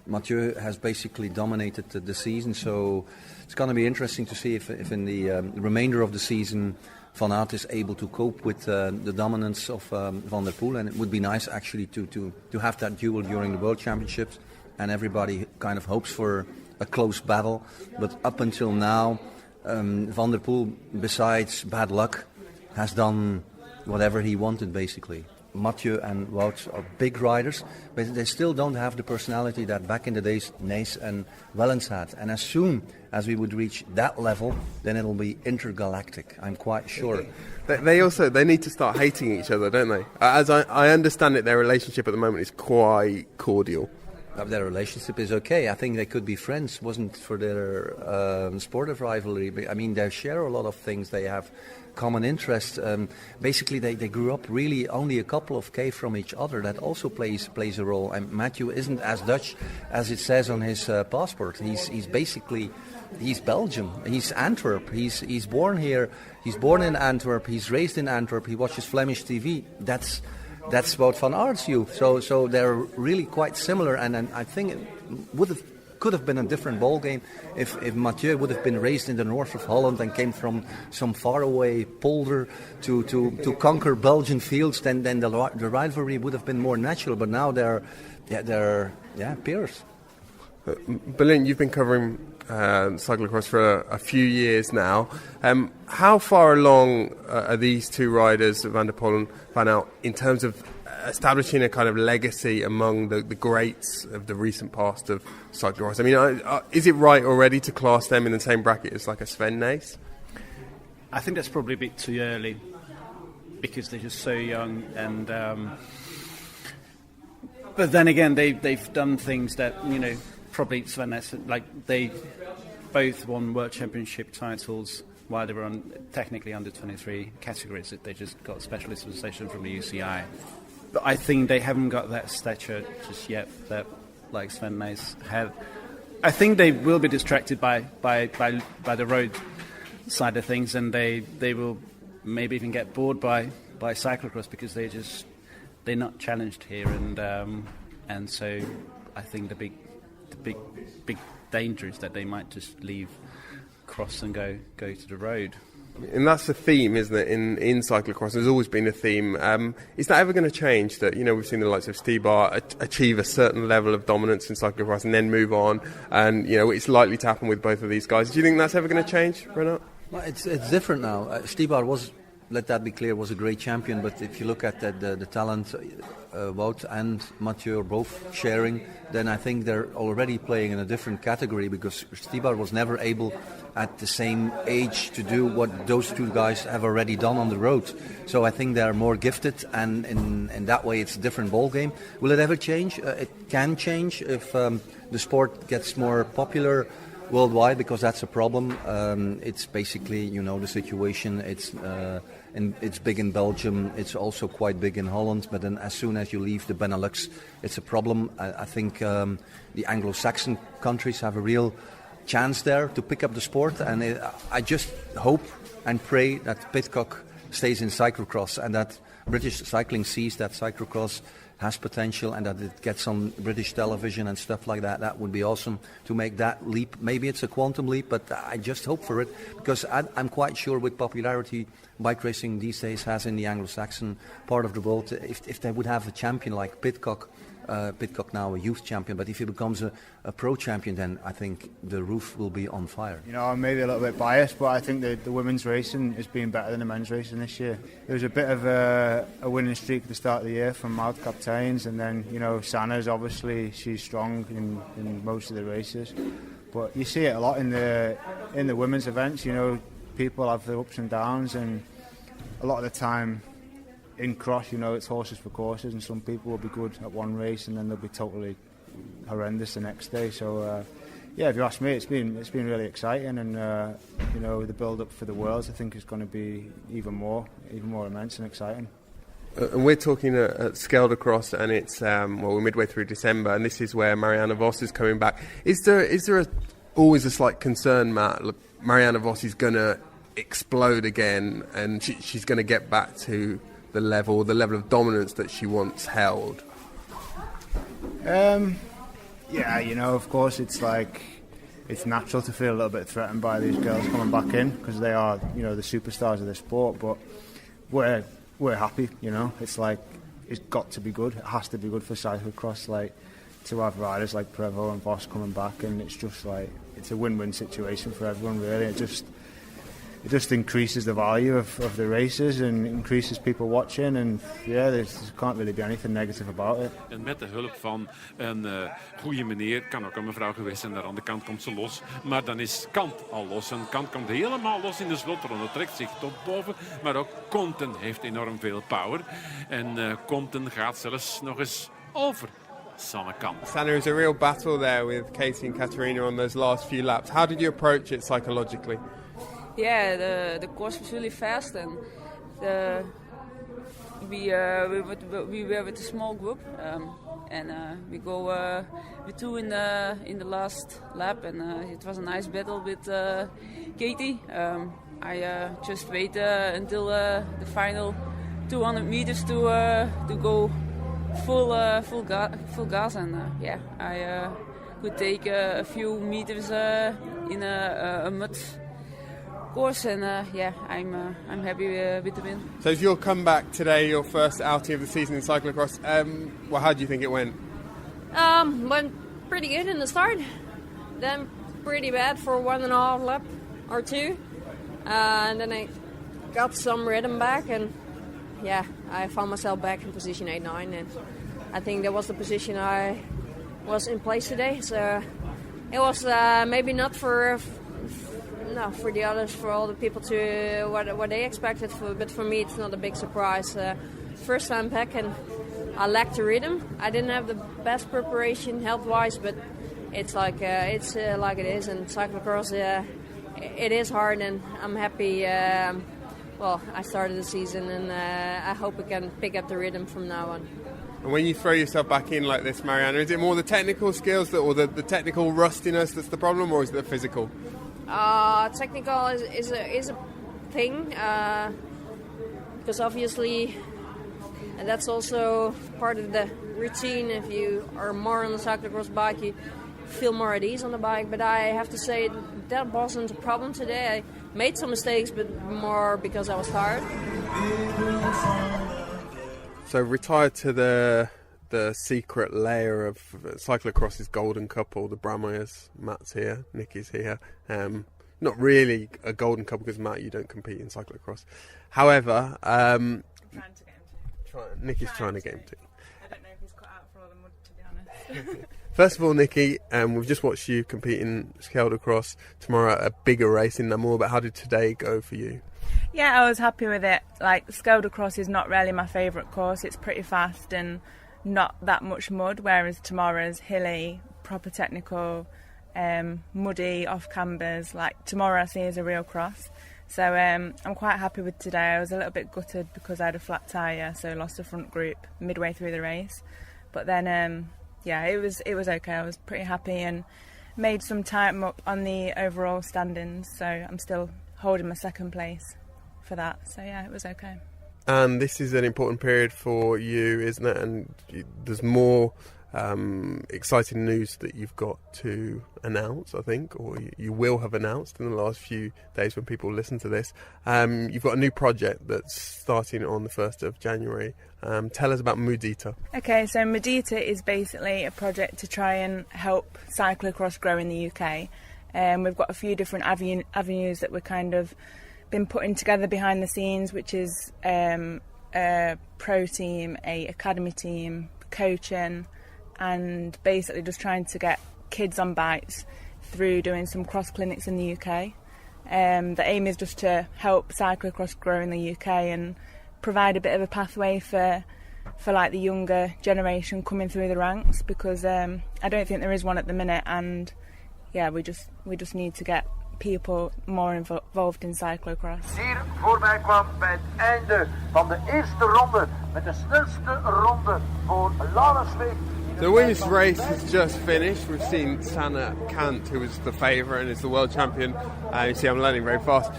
Mathieu has basically dominated the season, so it's going to be interesting to see if in the remainder of the season Van Aert is able to cope with the dominance of Van der Poel, and it would be nice actually to have that duel during the World Championships, and everybody kind of hopes for a close battle, but up until now Van der Poel, besides bad luck, has done whatever he wanted basically. Mathieu and Wout are big riders, but they still don't have the personality that back in the days Nys and Wellens had. And as soon as we would reach that level, then it'll be intergalactic, I'm quite sure. They need to start hating each other, don't they? As I understand it, their relationship at the moment is quite cordial. Their relationship is okay. I think they could be friends, wasn't for their sportive rivalry. I mean, they share a lot of things. They have common interests. Basically, they grew up really only a couple of K from each other. That also plays a role. And Mathieu isn't as Dutch as it says on his passport. He's Belgium. He's Antwerp. He's born here. He's born in Antwerp. He's raised in Antwerp. He watches Flemish TV. That's Wout van Aert's youth. So they're really quite similar, and I think it could have been a different ball game if Mathieu would have been raised in the north of Holland and came from some faraway polder to conquer Belgian fields. Then the rivalry would have been more natural. But now they're peers. Berlin, you've been covering cyclocross for a few years now. How far along are these two riders, Van der Poel and Van Aert, in terms of establishing a kind of legacy among the greats of the recent past of cyclocross? I mean, is it right already to class them in the same bracket as like a Sven Nys? I think that's probably a bit too early, because they're just so young, and but then again they've done things that, you know, probably Sven Nys, like they both won World Championship titles while they were technically under 23 categories. That they just got special dispensation from the UCI. But I think they haven't got that stature just yet that like Sven Nys had. I think they will be distracted by the road side of things, and they will maybe even get bored by cyclocross, because they're not challenged here, and so I think the big danger is that they might just leave cross and go to the road. And that's the theme, isn't it, in cyclocross? There's always been a theme. Is that ever going to change? That, you know, we've seen the likes of Stibar achieve a certain level of dominance in cyclocross and then move on, and, you know, it's likely to happen with both of these guys. Do you think that's ever going to change, Renat? Well, it's different now. Stibar was let that be clear, was a great champion. But if you look at the talent, Wout and Mathieu are both sharing, then I think they're already playing in a different category, because Stibar was never able at the same age to do what those two guys have already done on the road. So I think they're more gifted, and in that way it's a different ball game. Will it ever change? It can change if the sport gets more popular worldwide, because that's a problem. It's basically, the situation. It's big in Belgium. It's also quite big in Holland. But then, as soon as you leave the Benelux, it's a problem. I think the Anglo-Saxon countries have a real chance there to pick up the sport. And I just hope and pray that Pidcock stays in cyclocross, and that British cycling sees that cyclocross has potential, and that it gets on British television and stuff like that. That would be awesome to make that leap. Maybe it's a quantum leap, but I just hope for it, because I'm quite sure with popularity bike racing these days has in the Anglo-Saxon part of the world, if they would have a champion like Pidcock now a youth champion, but if he becomes a pro champion, then I think the roof will be on fire. I'm maybe a little bit biased, but I think the women's racing is being better than the men's racing this year. There was a bit of a winning streak at the start of the year from Mout captains, and then Sanna's obviously, she's strong in most of the races, but you see it a lot in the women's events. People have their ups and downs, and a lot of the time in cross, it's horses for courses, and some people will be good at one race and then they'll be totally horrendous the next day. So if you ask me, it's been really exciting, and the build up for the Worlds I think is going to be even more immense and exciting. And we're talking at Scheldecross, and it's we're midway through December, and this is where Marianne Vos is coming back. Is there always a slight concern, Matt? Look, Marianne Vos is going to explode again, and she's going to get back to the level of dominance that she once held? Of course it's natural to feel a little bit threatened by these girls coming back in, because they are, the superstars of the sport, but we're happy, it's got to be good. It has to be good for cyclocross, to have riders like Prevost and Vos coming back, and it's just it's a win-win situation for everyone, really. It just increases the value of the races and increases people watching, and there can't really be anything negative about it. En met de hulp van een goede meneer, kan ook een mevrouw geweest zijn, daar aan de kant komt ze los, maar dan is Kant al los, en Kant komt helemaal los in de slotronde, trekt zich tot boven, maar ook Compton heeft enorm veel power, en Compton gaat zelfs nog eens over Sanne Kant. Sanne, is a real battle there with Katie and Katarina on those last few laps. How did you approach it psychologically? Yeah, the course was really fast, and we were with a small group, and we go with two in the last lap, and it was a nice battle with Katie. I just waited until the final 200 meters to go full gas, and I could take a few meters in a mud course, and I'm happy with the win. So it's your comeback today, your first outing of the season in cyclocross. How do you think it went? Went pretty good in the start, then pretty bad for 1.5 lap or two, and then I got some rhythm back, and I found myself back in position 8-9, and I think that was the position I was in place today. So it was maybe not for the others, for all the people to what they expected, but for me it's not a big surprise. First time back, and I lacked the rhythm. I didn't have the best preparation health-wise, but it's like it is, and cyclocross it is hard, and I'm happy. I started the season, and I hope I can pick up the rhythm from now on. And when you throw yourself back in like this, Marianne, is it more the technical skills or the technical rustiness that's the problem, or is it the physical? Technical is a thing, because obviously, and that's also part of the routine. If you are more on the cyclocross bike, you feel more at ease on the bike. But I have to say that wasn't a problem today. I made some mistakes, but more because I was tired. So retired to the secret layer of cyclocross's golden couple, the Brameyers. Matt's here, Nicky's here. not really a golden couple because, Matt, you don't compete in cyclocross. However, I'm trying to get him to. Nikki's trying to get him to. I don't know if he's cut out for all the mud, to be honest. First of all, Nikki, we've just watched you compete in Salbutamol tomorrow, a bigger race in Namur, but how did today go for you? Yeah, I was happy with it. Like, Salbutamol is not really my favourite course. It's pretty fast and not that much mud, whereas tomorrow's hilly, proper technical, muddy, off cambers. Like, tomorrow I see as a real cross. So I'm quite happy with today. I was a little bit gutted because I had a flat tyre, so lost the front group midway through the race. But then, yeah, it was okay. I was pretty happy and made some time up on the overall standings. So I'm still holding my second place for that. So yeah, it was okay. And this is an important period for you, isn't it? And there's more exciting news that you've got to announce, I think, or you will have announced in the last few days when people listen to this. You've got a new project that's starting on the 1st of January. Tell us about Mudita. Okay, so Mudita is basically a project to try and help cyclocross grow in the UK. We've got a few different avenues that we're kind of been putting together behind the scenes, which is a pro team, a academy team, coaching, and basically just trying to get kids on bikes through doing some cross clinics in the UK. The aim is just to help cyclocross grow in the UK and provide a bit of a pathway for like the younger generation coming through the ranks, because I don't think there is one at the minute, and yeah, we just need to get people more involved in cyclocross. Hier voorbij kwam bij het einde van de eerste ronde met de snelste ronde voor Lionel. The women's race has just finished. We've seen Sanne Kant, who was the favourite and is the world champion. You see, I'm learning very fast.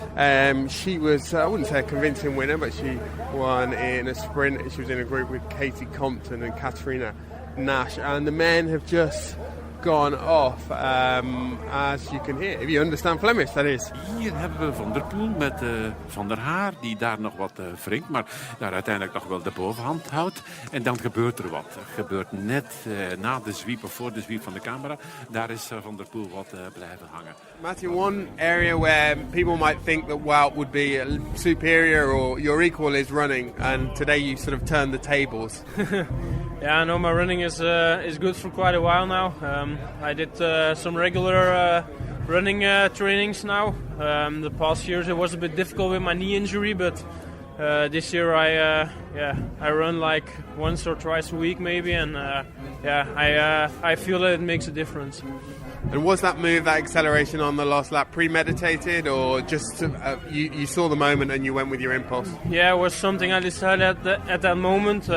She was, I wouldn't say a convincing winner, but she won in a sprint. She was in a group with Katie Compton and Katarina Nash. And the men have just gone off, as you can hear. If you understand Flemish, that is. Hier hebben we Van der Poel met Van der Haar, die daar nog wat wringt, maar daar uiteindelijk nog wel de bovenhand houdt. En dan gebeurt er wat. Er gebeurt net na de zwiep of voor de zwiep van de camera. Daar is Van der Poel wat blijven hangen. Matthew, one area where people might think that Wout would be superior or your equal is running, and today you sort of turned the tables. Yeah, I know my running is good for quite a while now. I did some regular running trainings now. The past years it was a bit difficult with my knee injury, but this year I run like once or twice a week maybe, and I feel that it makes a difference. And was that move, that acceleration on the last lap, premeditated, or just you saw the moment and you went with your impulse? Yeah, it was something I decided at that moment.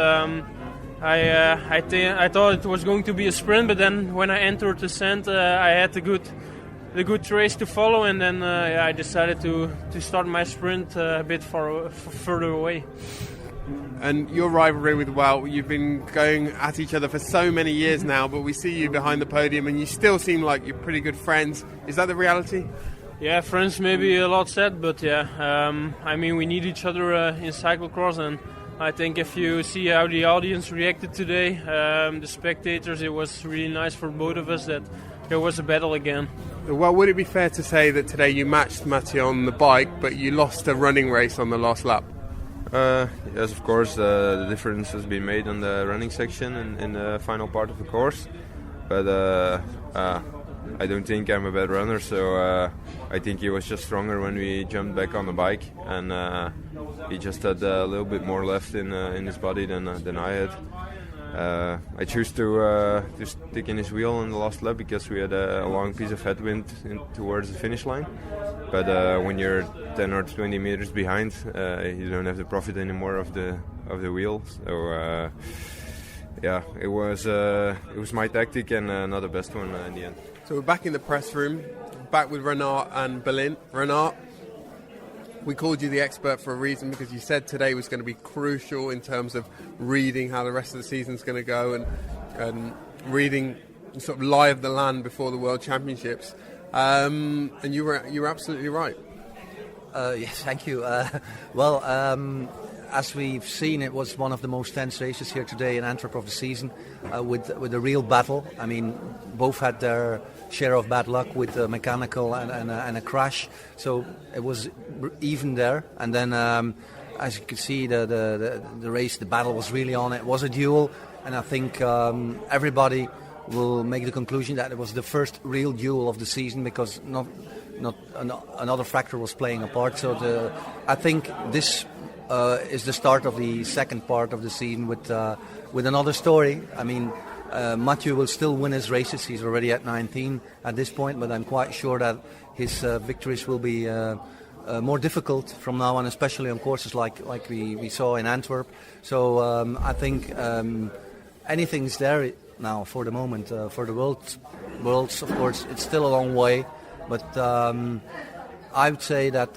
I thought it was going to be a sprint, but then when I entered the descent, I had the good race to follow, and then I decided to start my sprint a bit further away. And your rivalry with Wout, you've been going at each other for so many years now, but we see you behind the podium and you still seem like you're pretty good friends. Is that the reality? Yeah, friends maybe a lot said, but yeah, I mean, we need each other in cyclocross, and I think if you see how the audience reacted today, the spectators, it was really nice for both of us that there was a battle again. Well, would it be fair to say that today you matched Mathieu on the bike, but you lost a running race on the last lap? Yes, of course, the difference has been made on the running section in the final part of the course. But I don't think I'm a bad runner, so I think he was just stronger when we jumped back on the bike, and he just had a little bit more left in his body than I had. I chose to stick in his wheel on the last lap because we had a long piece of headwind towards the finish line. But when you're 10 or 20 meters behind, you don't have the profit anymore of the wheel. So yeah, it was my tactic and not the best one in the end. So we're back in the press room, back with Renat and Berlin. Renat, we called you the expert for a reason, because you said today was going to be crucial in terms of reading how the rest of the season's going to go and reading sort of lie of the land before the World Championships. And you were absolutely right. Yes, thank you. as we've seen, it was one of the most tense races here today in Antwerp of the season, with a real battle. I mean, both had their share of bad luck with a mechanical and a crash, so it was even there. And then, as you can see, the race, the battle was really on. It was a duel, and I think everybody will make the conclusion that it was the first real duel of the season, because not another factor was playing a part. So I think this is the start of the second part of the season with another story. I mean, Mathieu will still win his races. He's already at 19 at this point, but I'm quite sure that his victories will be more difficult from now on, especially on courses like we saw in Antwerp. So I think anything's there now for the moment. For the worlds, of course, it's still a long way, but I would say that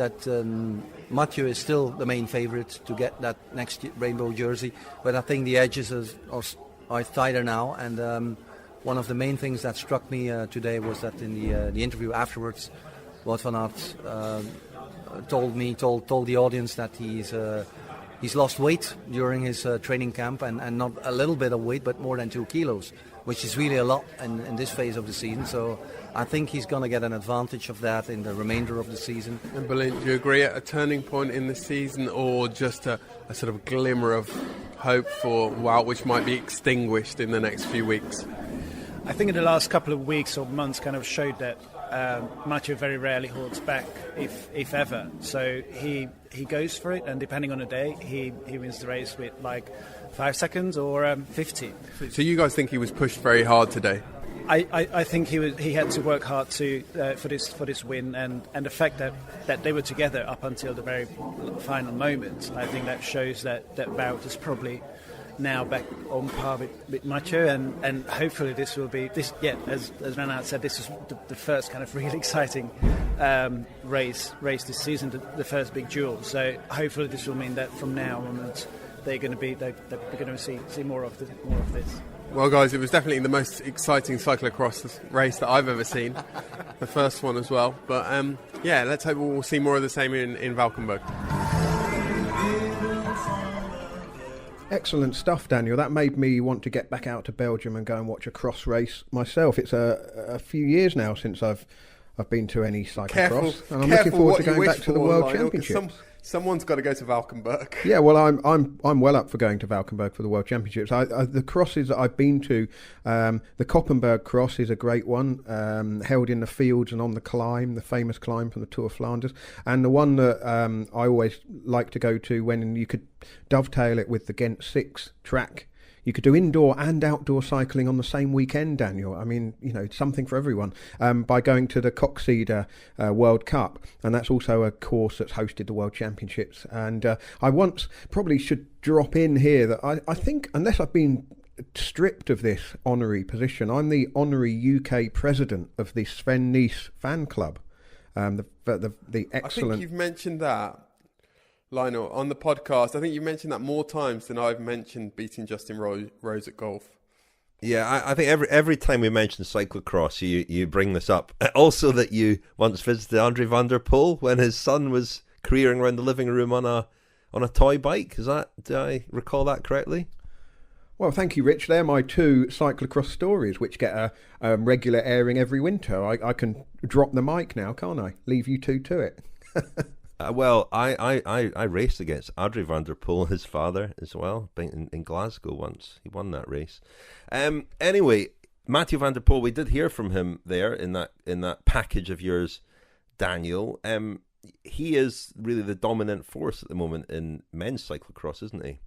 Mathieu is still the main favourite to get that next rainbow jersey, but I think the edges are tighter now. And one of the main things that struck me today was that in the interview afterwards, Wout van Aert told the audience that he's lost weight during his training camp, and not a little bit of weight, but more than 2 kilos, which is really a lot in this phase of the season. So I think he's going to get an advantage of that in the remainder of the season. And Berlin, do you agree at a turning point in the season, or just a sort of glimmer of hope for Wout, which might be extinguished in the next few weeks? I think in the last couple of weeks or months kind of showed that Mathieu very rarely holds back, if ever. So he goes for it, and depending on the day, he wins the race with like 5 seconds or 50. So you guys think he was pushed very hard today? I think he had to work hard for this win, and the fact that they were together up until the very final moment, I think that shows that Wout is probably now back on par with Mathieu, and hopefully this will be as Van Aert said, this is the first kind of really exciting race this season, the first big duel. So hopefully this will mean that from now onwards they're going to see more of this. Well, guys, it was definitely the most exciting cyclocross race that I've ever seen. The first one as well. But let's hope we'll see more of the same in Valkenburg. Excellent stuff, Daniel. That made me want to get back out to Belgium and go and watch a cross race myself. It's a few years now since I've been to any cyclocross, and I'm looking forward to going back to the World Championships. Someone's got to go to Valkenburg. Yeah, well, I'm well up for going to Valkenburg for the World Championships. The crosses that I've been to, the Koppenberg cross is a great one, held in the fields and on the climb, the famous climb from the Tour of Flanders, and the one that I always like to go to when you could dovetail it with the Ghent 6 track. You could do indoor and outdoor cycling on the same weekend, Daniel. I mean, something for everyone, by going to the Coxeter World Cup. And that's also a course that's hosted the World Championships. And I once probably should drop in here that I think, unless I've been stripped of this honorary position, I'm the honorary UK president of the Sven Nys fan club. The excellent... I think you've mentioned that, Lionel, on the podcast. I think you mentioned that more times than I've mentioned beating Justin Rose at golf. Yeah, I think every time we mention cyclocross, you bring this up. Also, that you once visited Andre van der Poel when his son was careering around the living room on a toy bike. Do I recall that correctly? Well, thank you, Rich. They're my 2 cyclocross stories, which get a regular airing every winter. I can drop the mic now, can't I? Leave you 2 to it. Well, I raced against Andre van der Poel, his father, as well, in Glasgow once. He won that race. Anyway, Mathieu van der Poel, we did hear from him there in that package of yours, Daniel. He is really the dominant force at the moment in men's cyclocross, isn't he?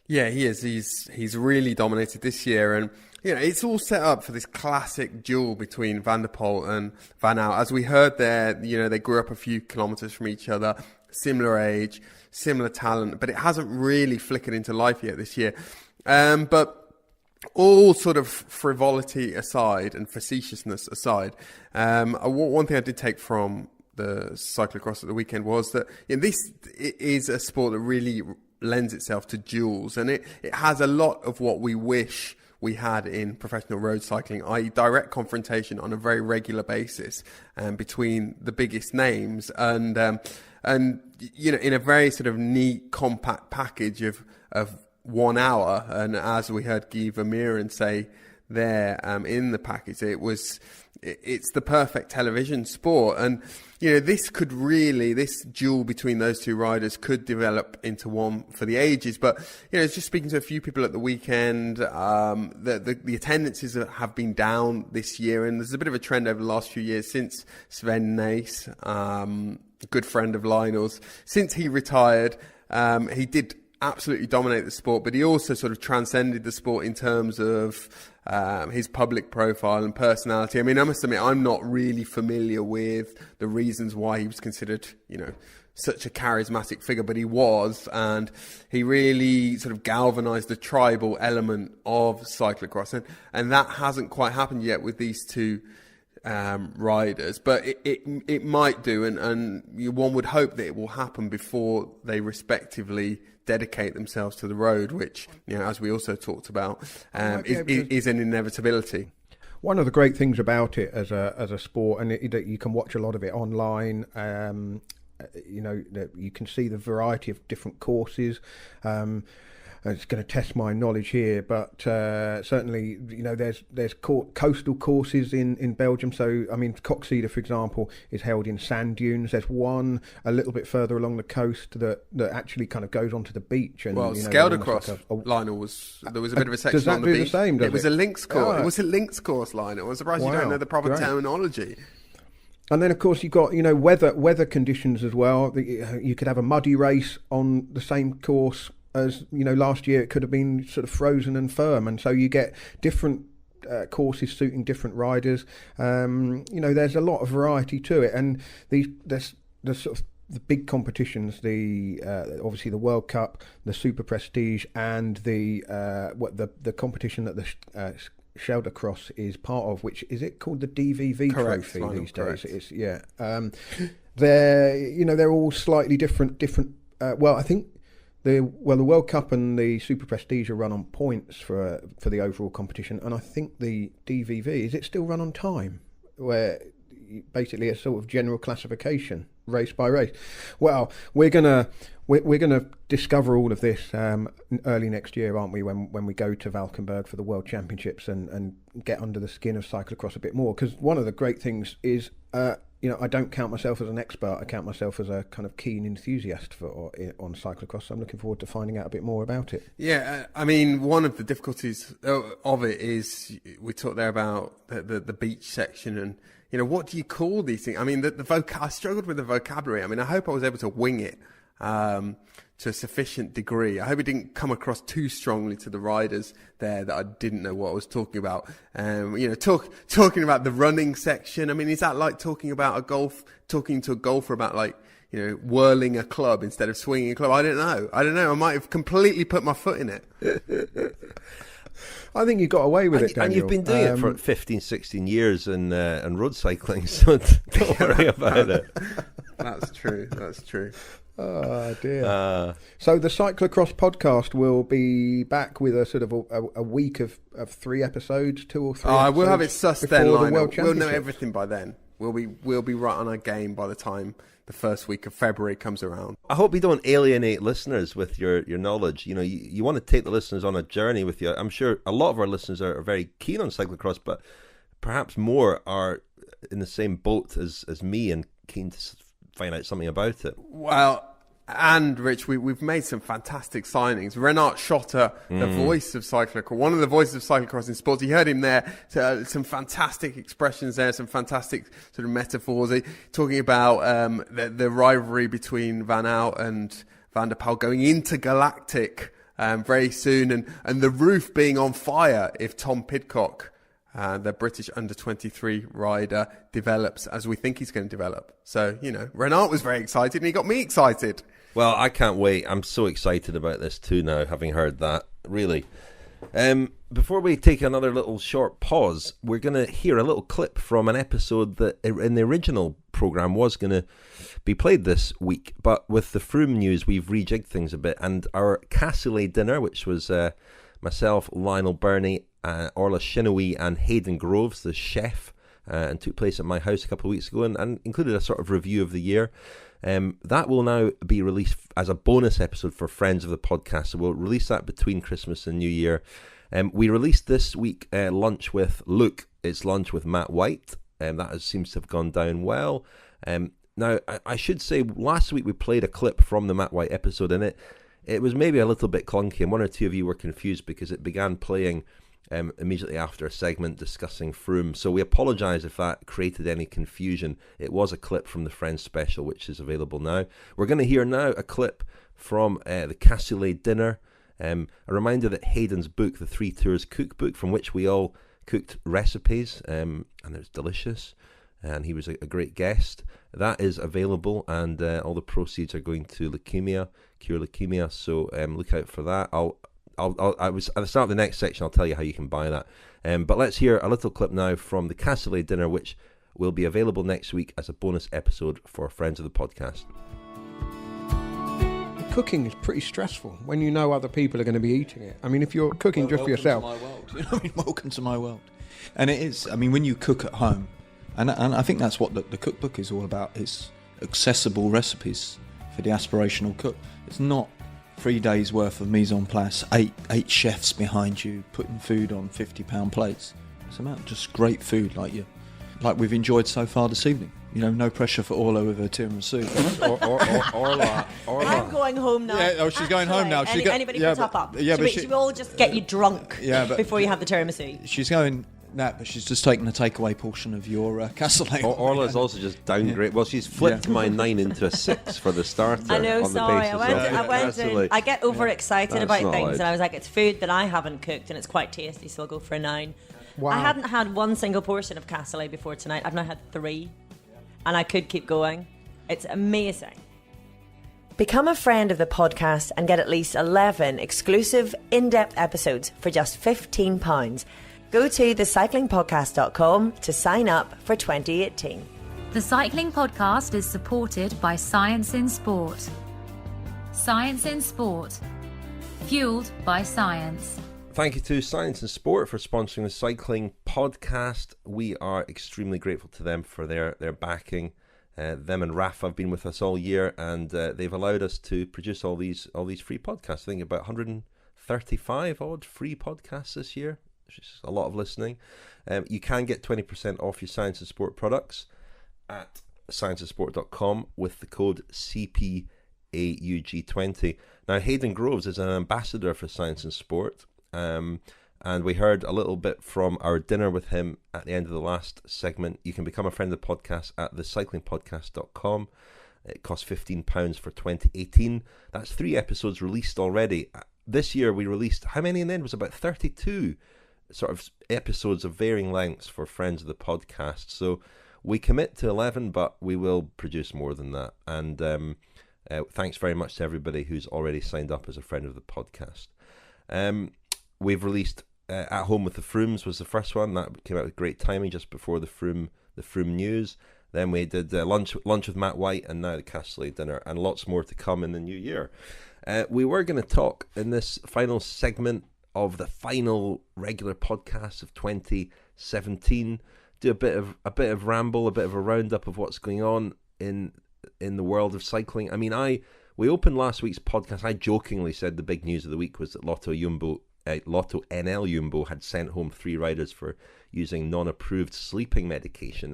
Yeah, he is. He's really dominated this year, and it's all set up for this classic duel between Van der Poel and Van Aert. As we heard there, they grew up a few kilometres from each other, similar age, similar talent, but it hasn't really flickered into life yet this year. But all sort of frivolity aside and facetiousness aside, one thing I did take from the cyclocross at the weekend was that this is a sport that really lends itself to duels, and it has a lot of what we wish we had in professional road cycling, i.e. direct confrontation on a very regular basis between the biggest names and in a very sort of neat, compact package of 1 hour. And as we heard Guy Vermeuren say there in the package, it's the perfect television sport. And this duel between those two riders could develop into one for the ages. But just speaking to a few people at the weekend, the attendances have been down this year, and there's a bit of a trend over the last few years since Sven Nys, a good friend of Lionel's, since he retired. He did absolutely dominate the sport, but he also sort of transcended the sport in terms of his public profile and personality. I mean, I must admit, I'm not really familiar with the reasons why he was considered, such a charismatic figure, but he was, and he really sort of galvanized the tribal element of cyclocross, and that hasn't quite happened yet with these two riders, but it might do, and one would hope that it will happen before they respectively dedicate themselves to the road, which, as we also talked about, is an inevitability. One of the great things about it as a sport, and you can watch a lot of it online. You can see the variety of different courses. It's going to test my knowledge here, but certainly, there's coastal courses in Belgium. So, I mean, Coxeter, for example, is held in sand dunes. There's one a little bit further along the coast that actually kind of goes onto the beach. And, Skeldercross, Lionel, there was a bit of a section on the beach. Does that do the same? It was a links course. It was a links course, Lionel. I'm surprised you don't know the proper terminology. And then, of course, you've got, weather conditions as well. You could have a muddy race on the same course as, last year it could have been sort of frozen and firm. And so you get different courses suiting different riders. There's a lot of variety to it. And there's sort of the big competitions, obviously the World Cup, the Super Prestige, and the competition that the Salbutamol is part of, which is it called the DVV trophy these days? It's they're all slightly different. I think the World Cup and the Super Prestige are run on points for the overall competition, and I think the DVV, is it still run on time, where basically a sort of general classification race by race? Well, we're gonna discover all of this early next year, aren't we? When we go to Valkenburg for the World Championships and get under the skin of cyclocross a bit more. Because one of the great things is, I don't count myself as an expert. I count myself as a kind of keen enthusiast on cyclocross. So I'm looking forward to finding out a bit more about it. Yeah, I mean, one of the difficulties of it is we talked there about the beach section and. What do you call these things? I mean, I struggled with the vocabulary. I mean, I hope I was able to wing it to a sufficient degree. I hope it didn't come across too strongly to the riders there that I didn't know what I was talking about. Talking about the running section. I mean, is that like talking to a golfer about whirling a club instead of swinging a club? I don't know. I might have completely put my foot in it. I think you got away with it, Daniel. And you've been doing it for 15, 16 years in road cycling, so don't worry about it. That's true. Oh, dear. So the Cyclocross podcast will be back with a sort of a week of 3 episodes, 2 or 3 episodes. We'll have it sussed then, Lionel. We'll know everything by then. We'll be right on our game by the time the first week of February comes around. I hope you don't alienate listeners with your knowledge. You want to take the listeners on a journey with you. I'm sure a lot of our listeners are very keen on cyclocross, but perhaps more are in the same boat as me and keen to find out something about it. Well, and Rich, we've made some fantastic signings. Renat Schotter, the voice of cyclocross, one of the voices of cyclocross in sports. You heard him there. Some fantastic expressions there, some fantastic sort of metaphors. Talking about the rivalry between Van Aert and Van der Poel going intergalactic very soon, and the roof being on fire if Tom Pidcock, the British under-23 rider, develops as we think he's going to develop. So, Renat was very excited and he got me excited. Well, I can't wait. I'm so excited about this too now, having heard that, really. Before we take another little short pause, we're going to hear a little clip from an episode that in the original programme was going to be played this week, but with the Froome news, we've rejigged things a bit, and our cassoulet dinner, which was myself, Lionel, Birnie, Orla Shinowie and Hayden Groves, the chef, and took place at my house a couple of weeks ago and included a sort of review of the year. That will now be released as a bonus episode for friends of the podcast, so we'll release that between Christmas and New Year. We released this week lunch with Luke. It's lunch with Matt White, that seems to have gone down well. Now, I should say, last week we played a clip from the Matt White episode, and it was maybe a little bit clunky, and one or two of you were confused because it began playing immediately after a segment discussing Froome. So we apologise if that created any confusion. It was a clip from the Friends special, which is available now. We're going to hear now a clip from the Cassoulet dinner. A reminder that Hayden's book, The 3 Tours Cookbook, from which we all cooked recipes, and it was delicious, and he was a great guest. That is available, and all the proceeds are going to Cure Leukemia. So look out for that. At the start of the next section, I'll tell you how you can buy that. But let's hear a little clip now from the Cassoulet dinner, which will be available next week as a bonus episode for friends of the podcast. Cooking is pretty stressful when you know other people are going to be eating it. I mean, if you're cooking just for yourself. Welcome to my world. And it is. I mean, when you cook at home, and I think that's what the cookbook is all about. It's accessible recipes for the aspirational cook. It's not 3 days worth of mise en place, eight chefs behind you putting food on £50 plates. It's about just great food like we've enjoyed so far this evening. You know, no pressure for Orla with her tiramisu. Orla. I'm going home now. Yeah, she's going home now. Anybody can top up? She will just get you drunk before you have the tiramisu. She's going... No, but she's just taken the takeaway portion of your Cassoulet. Orla's also just downgrade. Well, she's flipped my 9 into a 6 for the starter. I know, sorry. I went in. I get overexcited about things, and I was like, it's food that I haven't cooked, and it's quite tasty, so I'll go for a 9. Wow. I hadn't had one single portion of Cassoulet before tonight. I've now had 3, and I could keep going. It's amazing. Become a friend of the podcast and get at least 11 exclusive, in-depth episodes for just £15. Go to thecyclingpodcast.com to sign up for 2018. The Cycling Podcast is supported by Science in Sport. Science in Sport. Fueled by science. Thank you to Science in Sport for sponsoring the Cycling Podcast. We are extremely grateful to them for their backing. Them and Rapha have been with us all year, and they've allowed us to produce all these free podcasts. I think about 135 odd free podcasts this year. Which is a lot of listening. You can get 20% off your Science and Sport products at scienceandsport.com with the code CPAUG20. Now, Hayden Groves is an ambassador for Science and Sport, and we heard a little bit from our dinner with him at the end of the last segment. You can become a friend of the podcast at thecyclingpodcast.com. It costs £15 for 2018. That's 3 episodes released already. This year we released, how many in the end? It was about 32 sort of episodes of varying lengths for friends of the podcast. So we commit to 11, but we will produce more than that. And thanks very much to everybody who's already signed up as a friend of the podcast. We've released At Home with the Froomes was the first one. That came out with great timing just before the Froome news. Then we did lunch with Matt White, and now the Cassoulet dinner, and lots more to come in the new year. We were going to talk in this final segment of the final regular podcast of 2017, do a bit of ramble, a bit of a roundup of what's going on in the world of cycling. I mean, we opened last week's podcast. I jokingly said the big news of the week was that Lotto NL Jumbo had sent home 3 riders for using non-approved sleeping medication.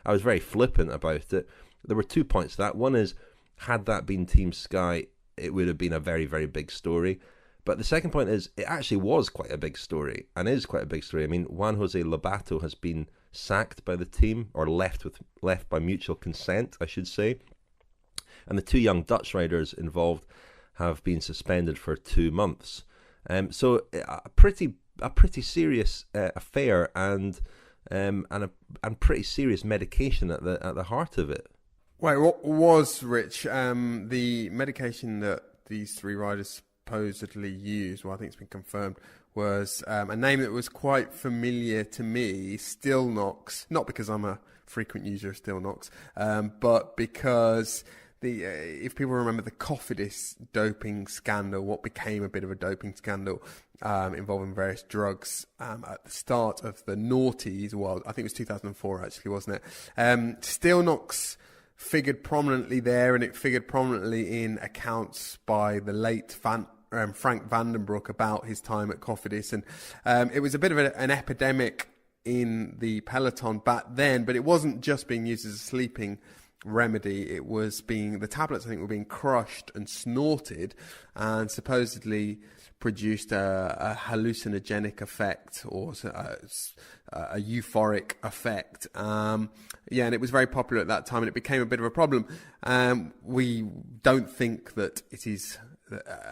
I was very flippant about it. There were 2 points to that. One is, had that been Team Sky, it would have been a very, very big story. But the second point is, it actually was quite a big story, and is quite a big story. I mean, Juan Jose Lobato has been sacked by the team, or left by mutual consent, I should say. And the 2 young Dutch riders involved have been suspended for 2 months. So a pretty serious affair, and pretty serious medication at the heart of it. Wait, what was, Rich, the medication that these 3 riders supposedly used, well, I think it's been confirmed, was a name that was quite familiar to me, Stilnox, not because I'm a frequent user of Stilnox, but because if people remember the Cofidis doping scandal, what became a bit of a doping scandal involving various drugs at the start of the noughties, well, I think it was 2004 actually, wasn't it? Stilnox figured prominently there, and it figured prominently in accounts by the late Frank Vandenbroek about his time at Cofidis, and it was a bit of an epidemic in the peloton back then, but it wasn't just being used as a sleeping remedy. It was the tablets, I think, were being crushed and snorted, and supposedly produced a hallucinogenic effect, or a euphoric effect. And it was very popular at that time, and it became a bit of a problem. We don't think that it is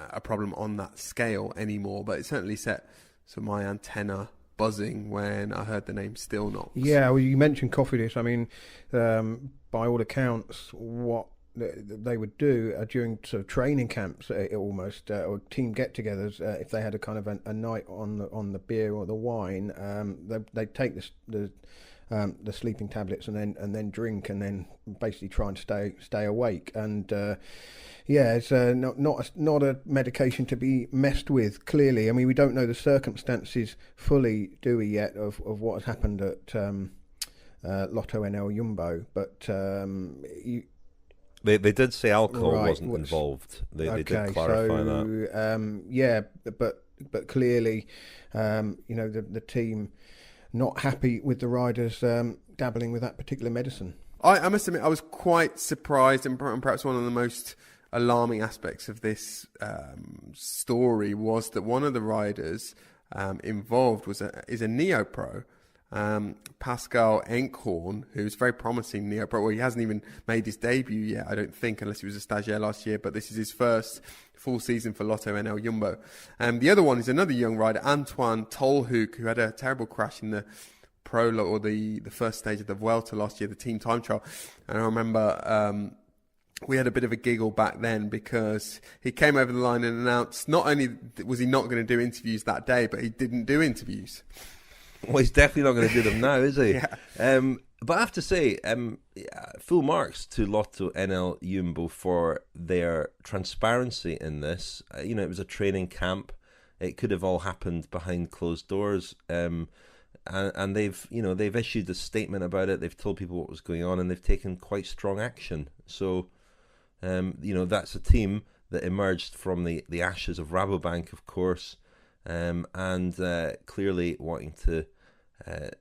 a problem on that scale anymore, but it certainly set my antenna buzzing when I heard the name Stilnox. Yeah, well, you mentioned Cofidis. I mean, by all accounts, what they would do during sort of training camps, almost, or team get-togethers, if they had a kind of a night on the beer or the wine, they'd take the sleeping tablets and then drink, and then basically try and stay awake. And it's not a medication to be messed with. Clearly, I mean, we don't know the circumstances fully, do we yet, of what has happened at Lotto NL Jumbo, but They did say alcohol wasn't involved. They did clarify that. But clearly, the team not happy with the riders dabbling with that particular medicine. I must admit, I was quite surprised, and perhaps one of the most alarming aspects of this story was that one of the riders involved is a neo-pro. Pascal Enkhorn, who's very promising neo-pro. Well, he hasn't even made his debut yet, I don't think, unless he was a stagiaire last year, but this is his first full season for Lotto NL Jumbo. The other one is another young rider, Antoine Tolhoek, who had a terrible crash in the prologue, or the first stage of the Vuelta last year, the team time trial. And I remember we had a bit of a giggle back then, because he came over the line and announced not only was he not going to do interviews that day, but he didn't do interviews. Well, he's definitely not going to do them now, is he? Yeah. But I have to say, full marks to Lotto NL Jumbo for their transparency in this. It was a training camp. It could have all happened behind closed doors. And they've issued a statement about it. They've told people what was going on, and they've taken quite strong action. So, that's a team that emerged from the ashes of Rabobank, of course, and clearly wanting to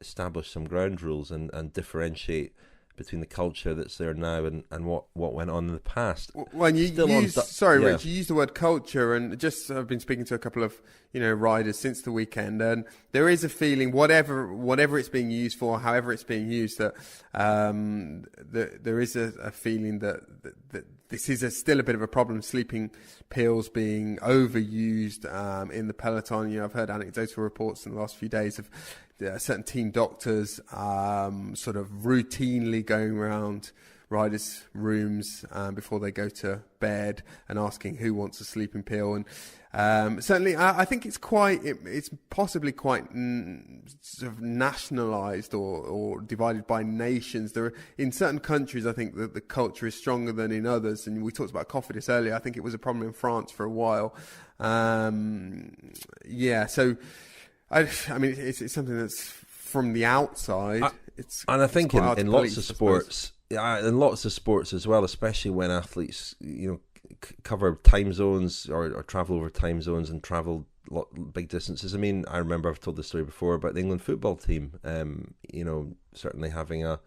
establish some ground rules and differentiate between the culture that's there now and what went on in the past. Well, Rich, you used the word culture, and just I've been speaking to a couple of riders since the weekend, and there is a feeling, whatever it's being used for, however it's being used, that there is a feeling that this is still a bit of a problem. Sleeping pills being overused in the peloton. I've heard anecdotal reports in the last few days of certain team doctors sort of routinely going around riders' rooms before they go to bed and asking who wants a sleeping pill. And certainly, I think it's possibly quite sort of nationalised or divided by nations. In certain countries, I think that the culture is stronger than in others. And we talked about Cofidis earlier. I think it was a problem in France for a while. So. I mean, it's something that's from the outside. I think in lots of sports, in lots of sports as well, especially when athletes, cover time zones or travel over time zones and travel big distances. I mean, I remember I've told this story before about the England football team. Certainly having a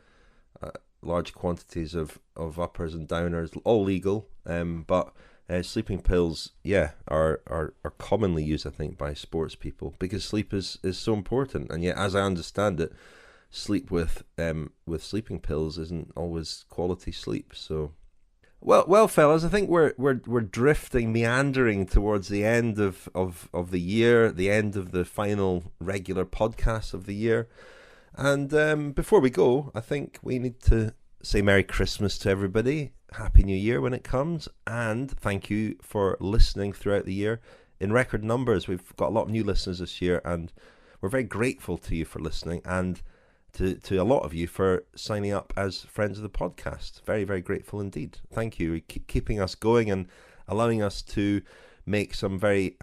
large quantities of uppers and downers, all legal, but. Sleeping pills, are commonly used, I think, by sports people, because sleep is so important. And yet, as I understand it, sleep with sleeping pills isn't always quality sleep. So, well, fellas, I think we're drifting, meandering towards the end of the year, the end of the final regular podcast of the year. And before we go, I think we need to say Merry Christmas to everybody. Happy New Year when it comes, and thank you for listening throughout the year in record numbers. We've got a lot of new listeners this year, and we're very grateful to you for listening. And to a lot of you for signing up as friends of the podcast. Very, very grateful indeed. Thank you. Keeping us going and allowing us to make some very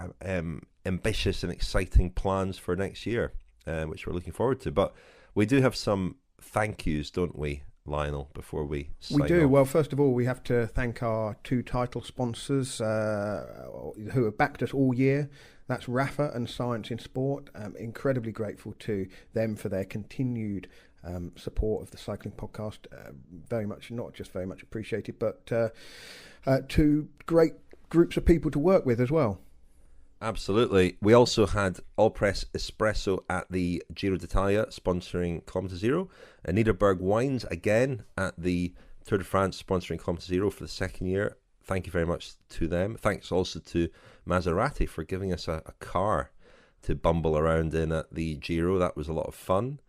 ambitious and exciting plans for next year, which we're looking forward to. But we do have some thank yous, don't we, Lionel, before we sign We do. off? Well, first of all, we have to thank our 2 title sponsors who have backed us all year. That's Rapha and Science in Sport. Incredibly grateful to them for their continued support of the cycling podcast. Very much, not just very much appreciated, but 2 great groups of people to work with as well. Absolutely. We also had All Press Espresso at the Giro d'Italia sponsoring Kilometre Zero. Niederberg Wines again at the Tour de France sponsoring Kilometre Zero for the second year. Thank you very much to them. Thanks also to Maserati for giving us a car to bumble around in at the Giro. That was a lot of fun.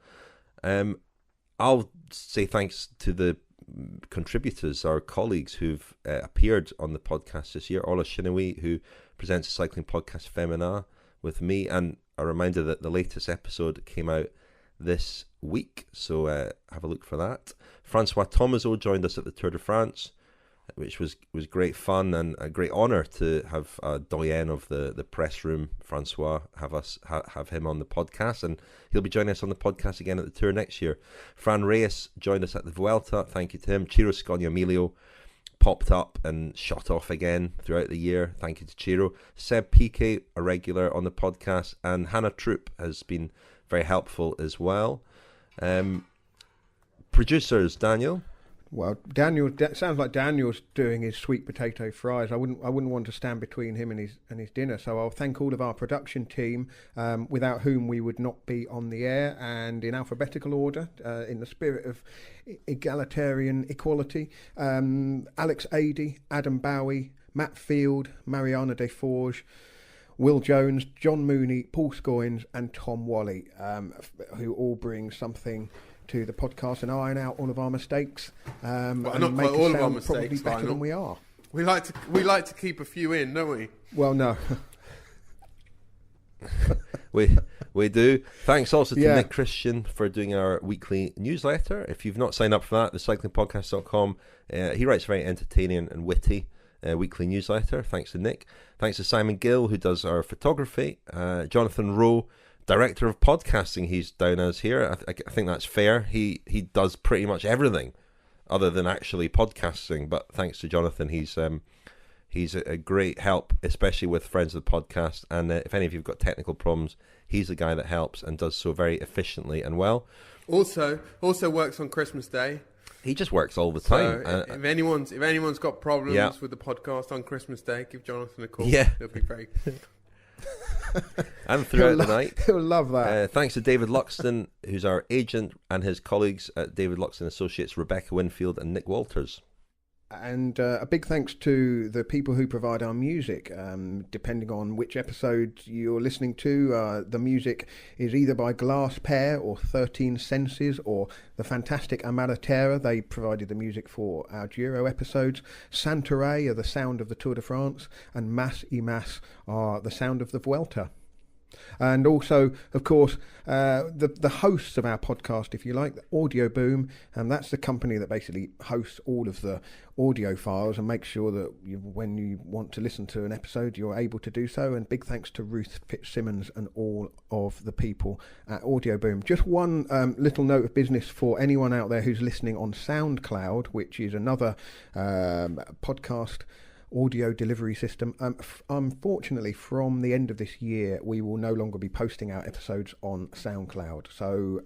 I'll say thanks to the contributors, our colleagues who've appeared on the podcast this year. Orla Shinoui, who presents the cycling podcast Femina with me, and a reminder that the latest episode came out this week, so have a look for that. Francois Tomaso joined us at the Tour de France, which was great fun and a great honour to have a doyen of the press room, Francois, have him on the podcast, and he'll be joining us on the podcast again at the Tour next year. Fran Reyes joined us at the Vuelta, thank you to him. Ciro Scogna-Emilio popped up and shot off again throughout the year, thank you to Ciro. Seb Piquet, a regular on the podcast, and Hannah Troop has been very helpful as well. Producers, Daniel? Well, Daniel, sounds like Daniel's doing his sweet potato fries. I wouldn't want to stand between him and his dinner. So I'll thank all of our production team, without whom we would not be on the air, and in alphabetical order, in the spirit of egalitarian equality. Alex Adey, Adam Bowie, Matt Field, Mariana Desforges, Will Jones, John Mooney, Paul Scoynes, and Tom Wally, who all bring something to the podcast and iron out all of our mistakes, and not make quite all us of our sound mistakes, probably better Lionel. than we are. We like to keep a few in, don't we? Well, no. We do. Thanks also to Yeah. Nick Christian for doing our weekly newsletter. If you've not signed up for that, thecyclingpodcast.com. He writes very entertaining and witty weekly newsletter. Thanks to Nick. Thanks to Simon Gill, who does our photography. Jonathan Rowe, Director of Podcasting, he's down as here. I think that's fair. He does pretty much everything other than actually podcasting. But thanks to Jonathan, he's a great help, especially with friends of the podcast. And if any of you've got technical problems, he's the guy that helps and does so very efficiently and well. Also works on Christmas Day. He just works all the time. So if anyone's got problems with the podcast on Christmas Day, give Jonathan a call. Yeah, he'll be very. And throughout the night, he'll love that. Thanks to David Luxton, who's our agent, and his colleagues at David Luxton Associates, Rebecca Winfield and Nick Walters. And a big thanks to the people who provide our music. Depending on which episode you're listening to, the music is either by Glass Pair or 13 Senses or the fantastic Amaratera. They provided the music for our Giro episodes. Santoray are the sound of the Tour de France, and Mas y Mas are the sound of the Vuelta. And also, of course, the hosts of our podcast, if you like, Audio Boom, and that's the company that basically hosts all of the audio files and makes sure that when you want to listen to an episode, you're able to do so. And big thanks to Ruth Fitzsimmons and all of the people at Audio Boom. Just one little note of business for anyone out there who's listening on SoundCloud, which is another podcast audio delivery system. Unfortunately, from the end of this year, we will no longer be posting our episodes on SoundCloud. So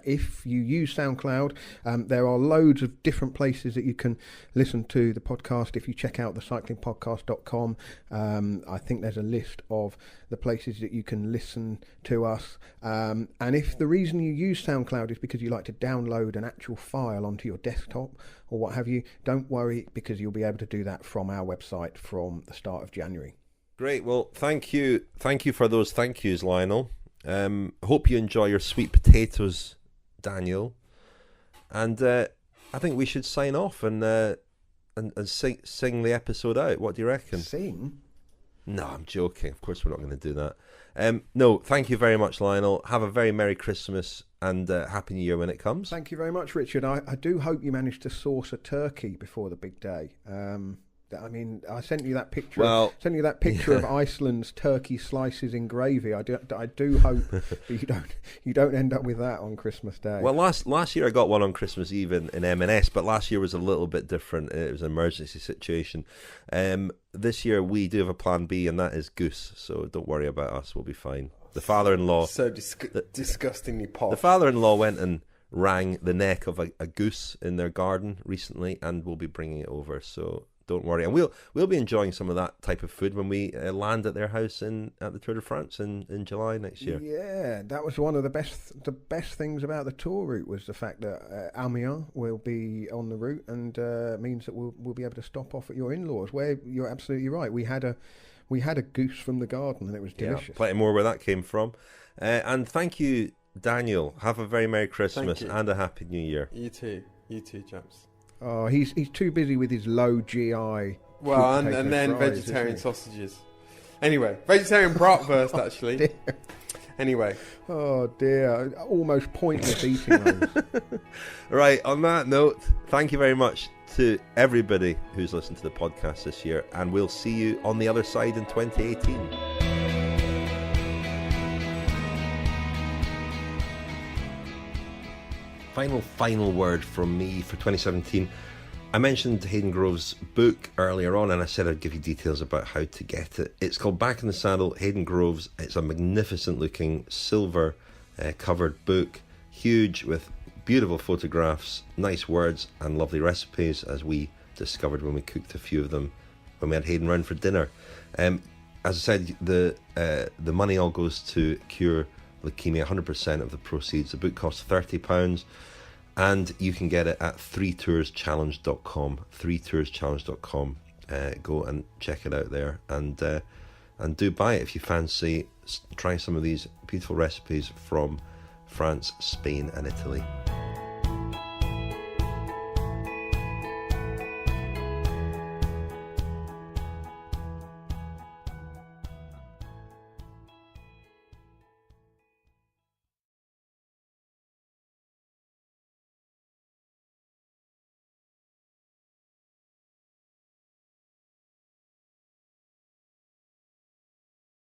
if you use SoundCloud, there are loads of different places that you can listen to the podcast. If you check out thecyclingpodcast.com, I think there's a list of the places that you can listen to us. And if the reason you use SoundCloud is because you like to download an actual file onto your desktop or what have you, don't worry, because you'll be able to do that from our website from the start of January. Great. Well, thank you for those thank yous, Lionel. Hope you enjoy your sweet potatoes, Daniel. And I think we should sign off and sing the episode out. What do you reckon? Sing? No, I'm joking. Of course we're not going to do that. No, thank you very much, Lionel. Have a very Merry Christmas and Happy New Year when it comes. Thank you very much, Richard. I do hope you managed to source a turkey before the big day. I mean, I sent you that picture. Of Iceland's turkey slices in gravy. I do hope that you don't end up with that on Christmas Day. Well, last year I got one on Christmas Eve in M&S, but last year was a little bit different. It was an emergency situation. This year we do have a plan B, and that is goose. So don't worry about us. We'll be fine. The father-in-law, so disgustingly posh. The father-in-law went and wrang the neck of a goose in their garden recently, and we'll be bringing it over. So don't worry, and we'll be enjoying some of that type of food when we land at their house at the Tour de France in July next year. Yeah, that was one of the best things about the tour route, was the fact that Amiens will be on the route, and means that we'll be able to stop off at your in-laws, where you're absolutely right. We had a goose from the garden, and it was delicious. Yeah, plenty more where that came from. And thank you, Daniel. Have a very Merry Christmas and a Happy New Year. You too, chaps. Oh, he's too busy with his low GI. Well, and then fries, vegetarian sausages. Anyway, vegetarian bratwurst actually. Anyway. Oh dear, almost pointless eating those. Right, on that note, thank you very much to everybody who's listened to the podcast this year, and we'll see you on the other side in 2018. Final word from me for 2017. I mentioned Hayden Grove's book earlier on, and I said I'd give you details about how to get it. It's called Back in the Saddle, Hayden Grove's. It's a magnificent looking silver covered book, huge, with beautiful photographs, nice words and lovely recipes, as we discovered when we cooked a few of them when we had Hayden round for dinner. As I said, the money all goes to cure leukemia, 100% of the proceeds. The book costs £30, and you can get it at 3tourschallenge.com. 3tourschallenge.com. Go and check it out there, and do buy it if you fancy trying some of these beautiful recipes from France, Spain and Italy.